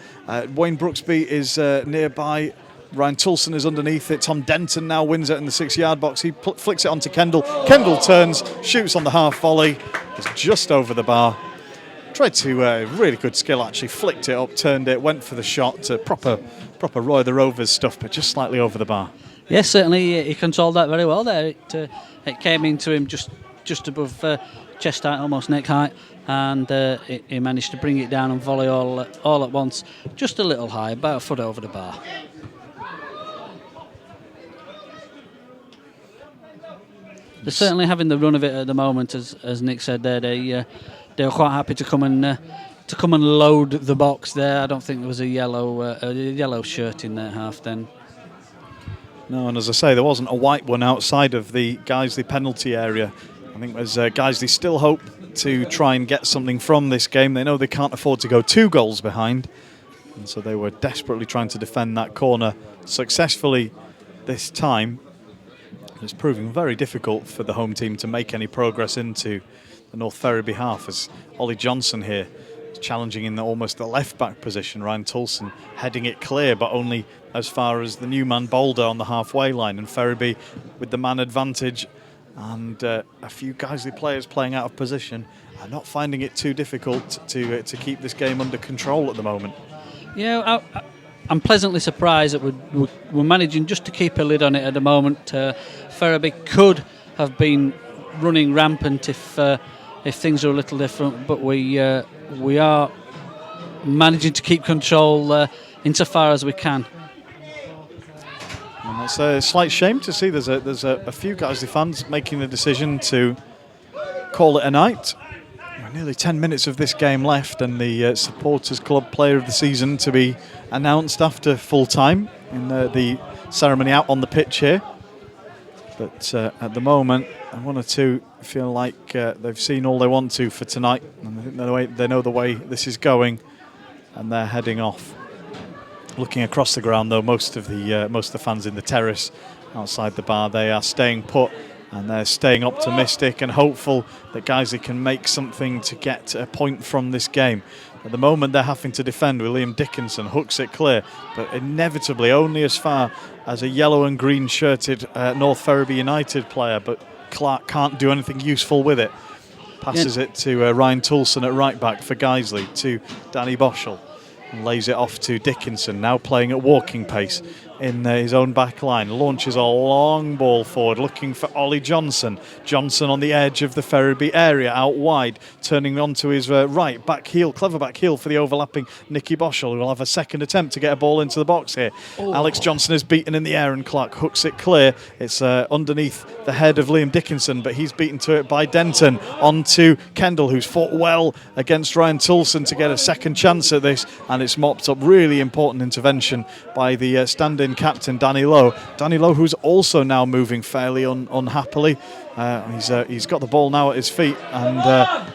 Wayne Brooksby is nearby. Ryan Toulson is underneath it. Tom Denton now wins it in the 6-yard box. He flicks it onto Kendall. Kendall turns, shoots on the half volley. It's just over the bar. Tried to, really good skill actually. Flicked it up, turned it, went for the shot. Proper Roy the Rovers stuff, but just slightly over the bar. Yes, certainly he controlled that very well there. It came into him just above chest height, almost neck height, and he managed to bring it down and volley all at once. Just a little high, about a foot over the bar. They're certainly having the run of it at the moment, as Nick said there. They were quite happy to come and load the box there. I don't think there was a yellow shirt in their half then. No, and as I say, there wasn't a white one outside of the Guiseley penalty area. I think as Guiseley still hope to try and get something from this game. They know they can't afford to go 2 goals behind, and so they were desperately trying to defend that corner successfully this time. It's proving very difficult for the home team to make any progress into the North Ferriby half, as Ollie Johnson here is challenging in almost the left-back position. Ryan Toulson heading it clear, but only as far as the new man Boulder on the halfway line. And Ferriby with the man advantage and a few Guiseley players playing out of position are not finding it too difficult to keep this game under control at the moment. Yeah, I'm pleasantly surprised that we're managing just to keep a lid on it at the moment. Ferriby could have been running rampant if things are a little different, but we are managing to keep control insofar as we can. And it's a slight shame to see there's a few Guiseley fans making the decision to call it a night. Nearly 10 minutes of this game left, and the Supporters Club Player of the Season to be announced after full time in the ceremony out on the pitch here. But at the moment, one or two feel like they've seen all they want to for tonight, and I think they know the way this is going, and they're heading off. Looking across the ground, though, most of the fans in the terrace outside the bar, they are staying put. And they're staying optimistic and hopeful that Guiseley can make something to get a point from this game. At the moment, they're having to defend. William Dickinson hooks it clear, but inevitably only as far as a yellow and green shirted North Ferriby United player. But Clark can't do anything useful with it. Passes it to Ryan Toulson at right back for Guiseley, to Danny Boschel. And lays it off to Dickinson, now playing at walking pace in his own back line. Launches a long ball forward, looking for Ollie Johnson. Johnson on the edge of the Ferriby area, out wide, turning onto his right, back heel, clever back heel for the overlapping Nicky Boschel, who will have a second attempt to get a ball into the box here. Oh. Alex Johnson is beaten in the air and Clark hooks it clear. It's underneath the head of Liam Dickinson, but he's beaten to it by Denton. On to Kendall, who's fought well against Ryan Toulson to get a second chance at this, and it's mopped up. Really important intervention by the stand-in captain, Danny Lowe. Danny Lowe, who's also now moving fairly unhappily. He's got the ball now at his feet, and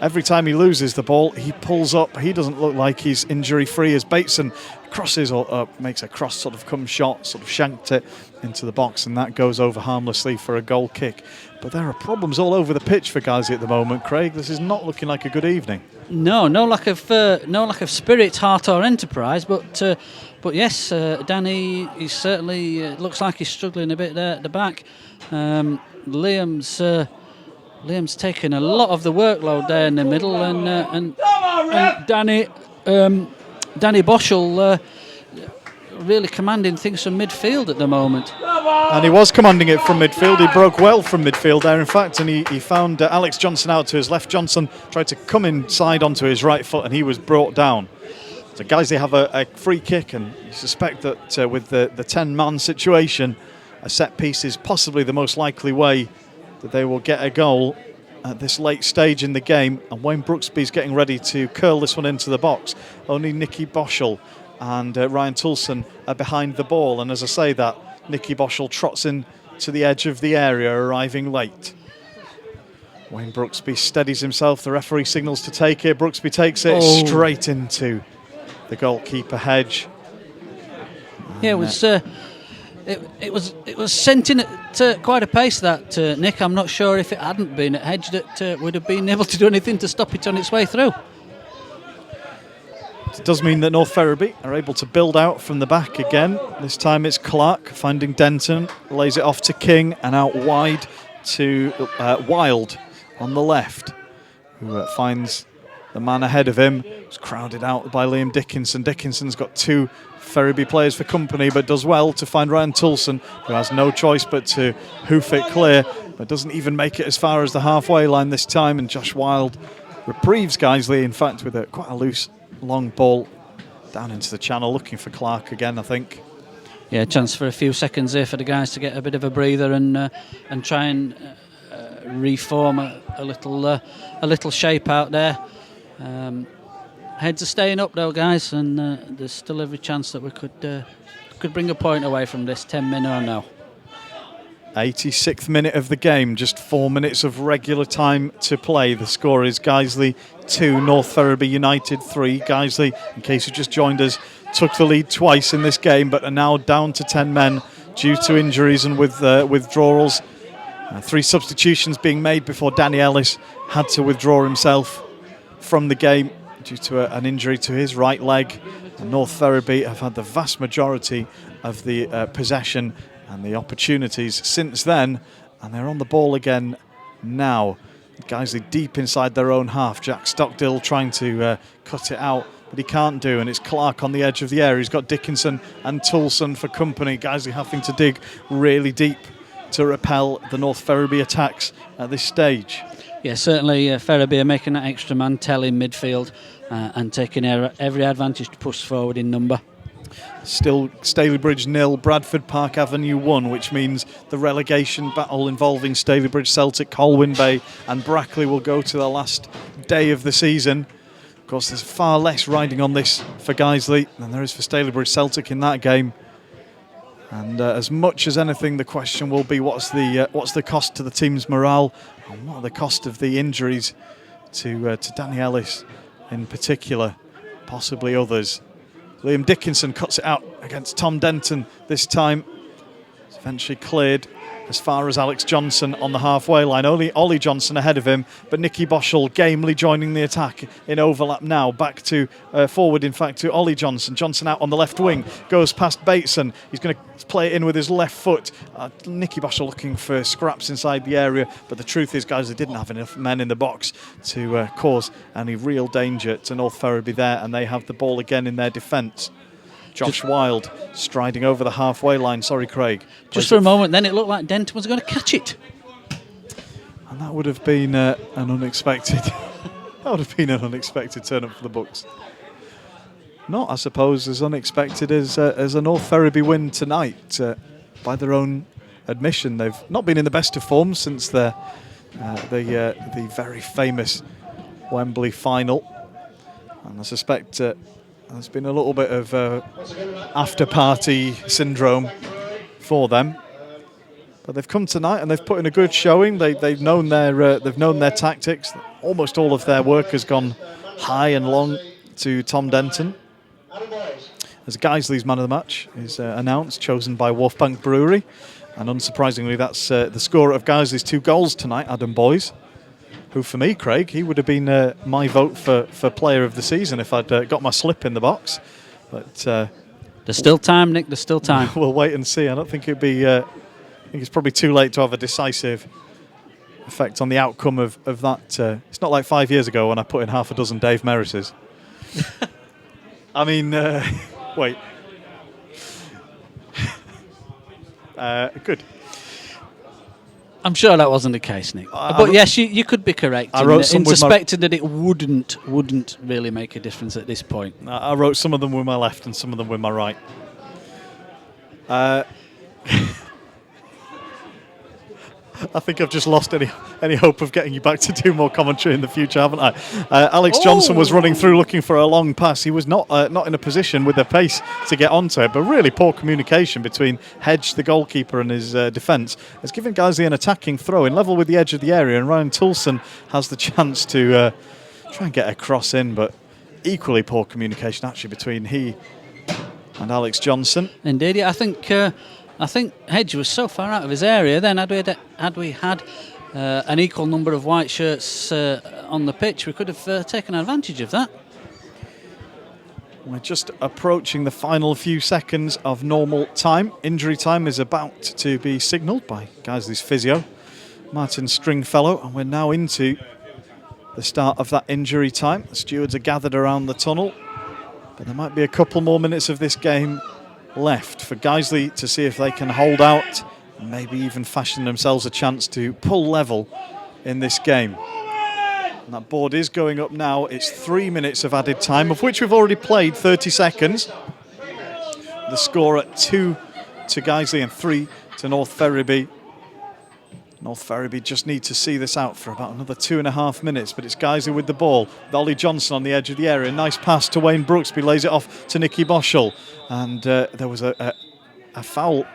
every time he loses the ball, he pulls up. He doesn't look like he's injury-free as Bateson crosses or makes a cross sort of come shot, sort of shanked it into the box, and that goes over harmlessly for a goal kick. But there are problems all over the pitch for Guiseley at the moment, Craig. This is not looking like a good evening. No lack of spirit, heart, or enterprise. But yes, Danny, he certainly looks like he's struggling a bit there at the back. Liam's taken a lot of the workload there in the middle, and Danny Boschel really commanding things from midfield at the moment. And he was commanding it from midfield. He broke well from midfield there, in fact, and he found Alex Johnson out to his left. Johnson tried to come inside onto his right foot, and he was brought down. So Guiseley have a free kick, and you suspect that with the 10-man situation, a set piece is possibly the most likely way that they will get a goal at this late stage in the game. And Wayne Brooksby's getting ready to curl this one into the box. Only Nicky Boschel and Ryan Toulson are behind the ball, and as I say that, Nicky Boschel trots in to the edge of the area, arriving late. Wayne Brooksby steadies himself. The referee signals to take it. Brooksby takes it straight into the goalkeeper hedge. Yeah, it was sent in at quite a pace, that Nick. I'm not sure if it hadn't been at hedge that would have been able to do anything to stop it on its way through. It does mean that North Ferriby are able to build out from the back again. This time it's Clark finding Denton, lays it off to King and out wide to Wild on the left, who finds the man ahead of him. It's crowded out by Liam Dickinson. Dickinson's got two Ferriby players for company, but does well to find Ryan Toulson, who has no choice but to hoof it clear, but doesn't even make it as far as the halfway line this time. And Josh Wild reprieves Guiseley, in fact, with quite a loose long ball down into the channel, looking for Clark again, I think. Yeah, chance for a few seconds here for the guys to get a bit of a breather and try and reform a little shape out there. Heads are staying up though, guys, and there's still every chance that we could bring a point away from this. 10 minutes or now. 86th minute of the game, just 4 minutes of regular time to play. The score is Guiseley 2, North Ferriby United 3. Guiseley, in case you just joined us, took the lead twice in this game, but are now down to 10 men due to injuries and with withdrawals. 3 substitutions being made before Danny Ellis had to withdraw himself from the game due to an injury to his right leg. And North Ferriby have had the vast majority of the possession and the opportunities since then, and they're on the ball again now. Guiseley deep inside their own half. Jack Stockdill trying to cut it out, but he can't do, and it's Clark on the edge of the area. He's got Dickinson and Toulson for company. Guiseley having to dig really deep to repel the North Ferriby attacks at this stage. Yeah, certainly Ferriby are making that extra man tell in midfield and taking every advantage to push forward in number. Still Stalybridge 0, Bradford Park Avenue 1, which means the relegation battle involving Stalybridge, Celtic, Colwyn Bay and Brackley will go to the last day of the season. Of course, there's far less riding on this for Guiseley than there is for Stalybridge Celtic in that game. And as much as anything, the question will be what's the cost to the team's morale, and what are the cost of the injuries to Danny Ellis in particular, possibly others. Liam Dickinson cuts it out against Tom Denton this time. It's eventually cleared as far as Alex Johnson on the halfway line. Only Ollie Johnson ahead of him, but Nicky Boschel gamely joining the attack in overlap now. Back to forward, in fact, to Ollie Johnson. Johnson out on the left wing, goes past Bateson. He's going to play it in with his left foot. Nicky Boschel looking for scraps inside the area, but the truth is, guys, they didn't have enough men in the box to cause any real danger to North Ferriby there, and they have the ball again in their defence. Josh Wilde striding over the halfway line. Sorry, Craig. Just for a moment, then it looked like Denton was going to catch it. And that would have been an unexpected. That would have been an unexpected turn up for the Bucks. Not, I suppose, as unexpected as a North Ferriby win tonight. By their own admission, they've not been in the best of form since the very famous Wembley final, and I suspect there's been a little bit of after-party syndrome for them. But they've come tonight and they've put in a good showing. They've known their tactics. Almost all of their work has gone high and long to Tom Denton. As Guiseley's man of the match is announced, chosen by Wolfbank Brewery. And unsurprisingly, that's the scorer of Guiseley's 2 goals tonight, Adam Boyes. Who, for me, Craig, he would have been my vote for player of the season if I'd got my slip in the box. But there's still time, Nick. There's still time. We'll wait and see. I don't think it'd be... I think it's probably too late to have a decisive effect on the outcome of that. It's not like 5 years ago when I put in half a dozen Dave Merrises. I mean, wait. Good. I'm sure that wasn't the case, Nick. But yes, you could be correct in suspecting that it wouldn't really make a difference at this point. I wrote some of them with my left and some of them with my right. I think I've just lost any hope of getting you back to do more commentary in the future, haven't I? Alex Johnson was running through looking for a long pass. He was not in a position with the pace to get onto it, but really poor communication between Hedge, the goalkeeper, and his defence has given Guiseley an attacking throw in level with the edge of the area, and Ryan Toulson has the chance to try and get a cross in, but equally poor communication actually between he and Alex Johnson. Indeed, yeah, I think Hedge was so far out of his area. Then had we had an equal number of white shirts on the pitch, we could have taken advantage of that. We're just approaching the final few seconds of normal time. Injury time is about to be signalled by Guiseley's physio, Martin Stringfellow, and we're now into the start of that injury time. The stewards are gathered around the tunnel, but there might be a couple more minutes of this game left for Guiseley to see if they can hold out and maybe even fashion themselves a chance to pull level in this game. And that board is going up now. It's 3 minutes of added time, of which we've already played 30 seconds. The score at 2 to Guiseley and 3 to North Ferriby. North Ferriby just need to see this out for about another 2.5 minutes, but it's Guiseley with the ball. With Ollie Johnson on the edge of the area. Nice pass to Wayne Brooksby, lays it off to Nicky Boschel. And there was a foul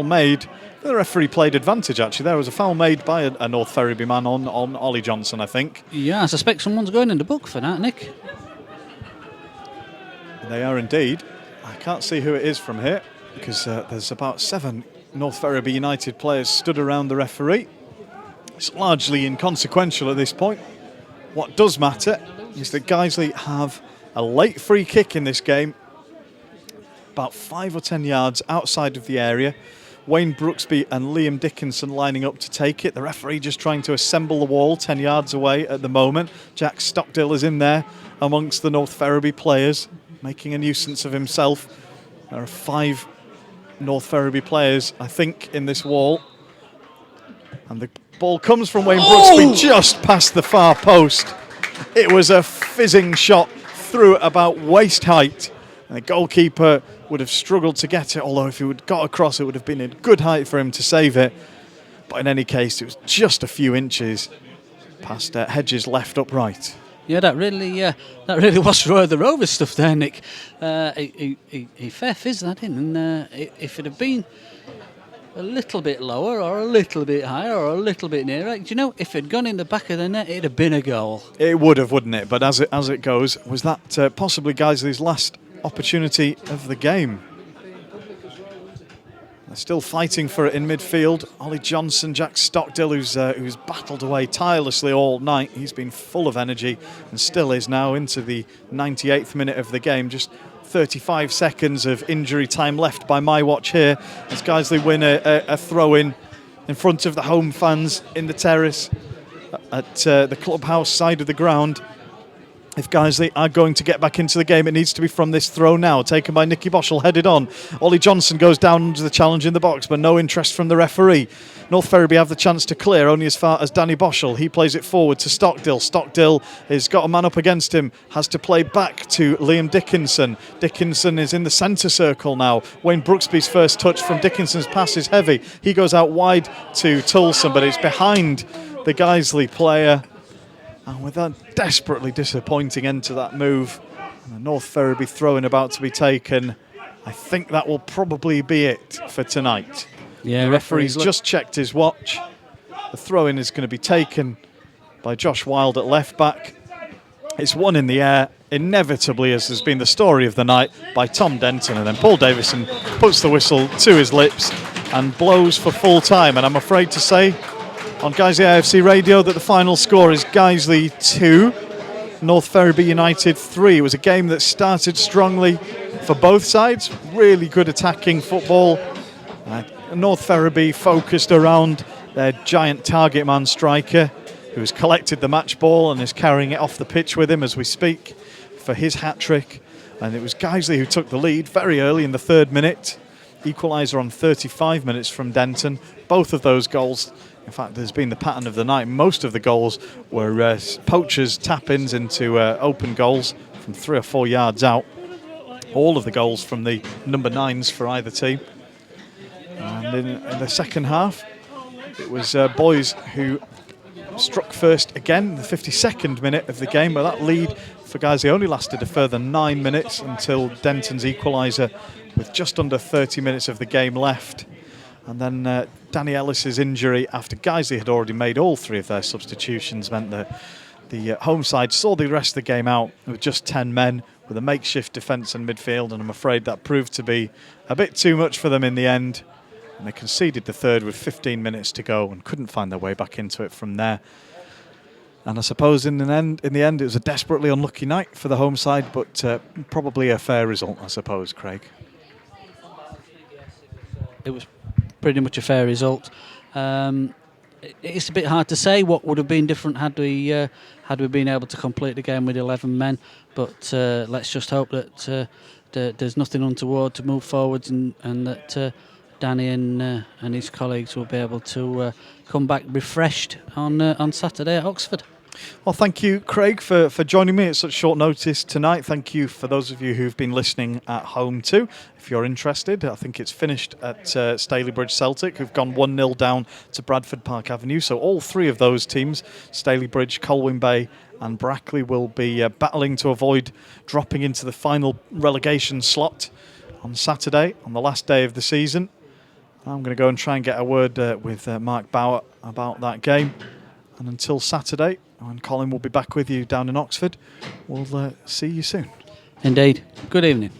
made. The referee played advantage, actually. There was a foul made by a North Ferriby man on Ollie Johnson, I think. Yeah, I suspect someone's going in the book for that, Nick. They are indeed. I can't see who it is from here because there's about 7 North Ferriby United players stood around the referee. It's largely inconsequential at this point. What does matter is that Guiseley have a late free kick in this game, about 5 or 10 yards outside of the area. Wayne Brooksby and Liam Dickinson lining up to take it. The referee just trying to assemble the wall 10 yards away at the moment. Jack Stockdale is in there amongst the North Ferriby players, making a nuisance of himself. There are 5 North Ferriby players, I think, in this wall. And the ball comes from Wayne Brooksby just past the far post. It was a fizzing shot through about waist height. And the goalkeeper would have struggled to get it, although if he would got across, it would have been in good height for him to save it. But in any case, it was just a few inches past Hedges' left upright. Yeah, that really was Roy the Rover stuff there, Nick. He fair fizzed that in, and if it had been a little bit lower or a little bit higher or a little bit nearer, do you know, if it had gone in the back of the net, it'd have been a goal. It would have, wouldn't it? But as it goes, was that possibly Guiseley's last opportunity of the game? They're still fighting for it in midfield. Ollie Johnson, Jack Stockdale, who's battled away tirelessly all night. He's been full of energy and still is now into the 98th minute of the game. Just 35 seconds of injury time left by my watch here as Guiseley win a throw-in in front of the home fans in the terrace at the clubhouse side of the ground. If Guiseley are going to get back into the game, it needs to be from this throw now, taken by Nicky Boschel, headed on. Ollie Johnson goes down under the challenge in the box, but no interest from the referee. North Ferriby have the chance to clear, only as far as Danny Boschel. He plays it forward to Stockdill. Stockdill has got a man up against him, has to play back to Liam Dickinson. Dickinson is in the centre circle now. Wayne Brooksby's first touch from Dickinson's pass is heavy. He goes out wide to Toulson, but it's behind the Guiseley player. And with that desperately disappointing end to that move, and the North Ferriby throw-in about to be taken, I think that will probably be it for tonight. Yeah, the referee's just checked his watch. The throw-in is going to be taken by Josh Wilde at left-back. It's one in the air, inevitably, as has been the story of the night, by Tom Denton, and then Paul Davison puts the whistle to his lips and blows for full time. And I'm afraid to say on Guiseley AFC Radio that the final score is Guiseley 2, North Ferriby United 3. It was a game that started strongly for both sides, really good attacking football. North Ferriby focused around their giant target man striker, who has collected the match ball and is carrying it off the pitch with him as we speak for his hat-trick. And it was Guiseley who took the lead very early in the 3rd minute. Equaliser on 35 minutes from Denton. Both of those goals, in fact, there's been the pattern of the night. Most of the goals were poachers' tap-ins into open goals from 3 or 4 yards out. All of the goals from the number 9s for either team. And in the second half, it was Boys who struck first again, the 52nd minute of the game. But that lead for Guiseley only lasted a further 9 minutes until Denton's equaliser with just under 30 minutes of the game left. And then Danny Ellis's injury after Guiseley had already made all 3 of their substitutions meant that the home side saw the rest of the game out with just 10 men with a makeshift defence and midfield, and I'm afraid that proved to be a bit too much for them in the end. And they conceded the third with 15 minutes to go and couldn't find their way back into it from there. And I suppose in the end, it was a desperately unlucky night for the home side, but probably a fair result, I suppose, Craig. It was pretty much a fair result. It's a bit hard to say what would have been different had we been able to complete the game with 11 men. But let's just hope that there's nothing untoward to move forwards, and that Danny and his colleagues will be able to come back refreshed on Saturday at Oxford. Well, thank you, Craig, for joining me at such short notice tonight. Thank you for those of you who've been listening at home too. If you're interested, I think it's finished at Stalybridge Celtic, who've gone 1-0 down to Bradford Park Avenue. So all 3 of those teams, Stalybridge, Colwyn Bay and Brackley, will be battling to avoid dropping into the final relegation slot on Saturday, on the last day of the season. I'm going to go and try and get a word with Mark Bauer about that game. And until Saturday, when Colin will be back with you down in Oxford, we'll see you soon. Indeed. Good evening.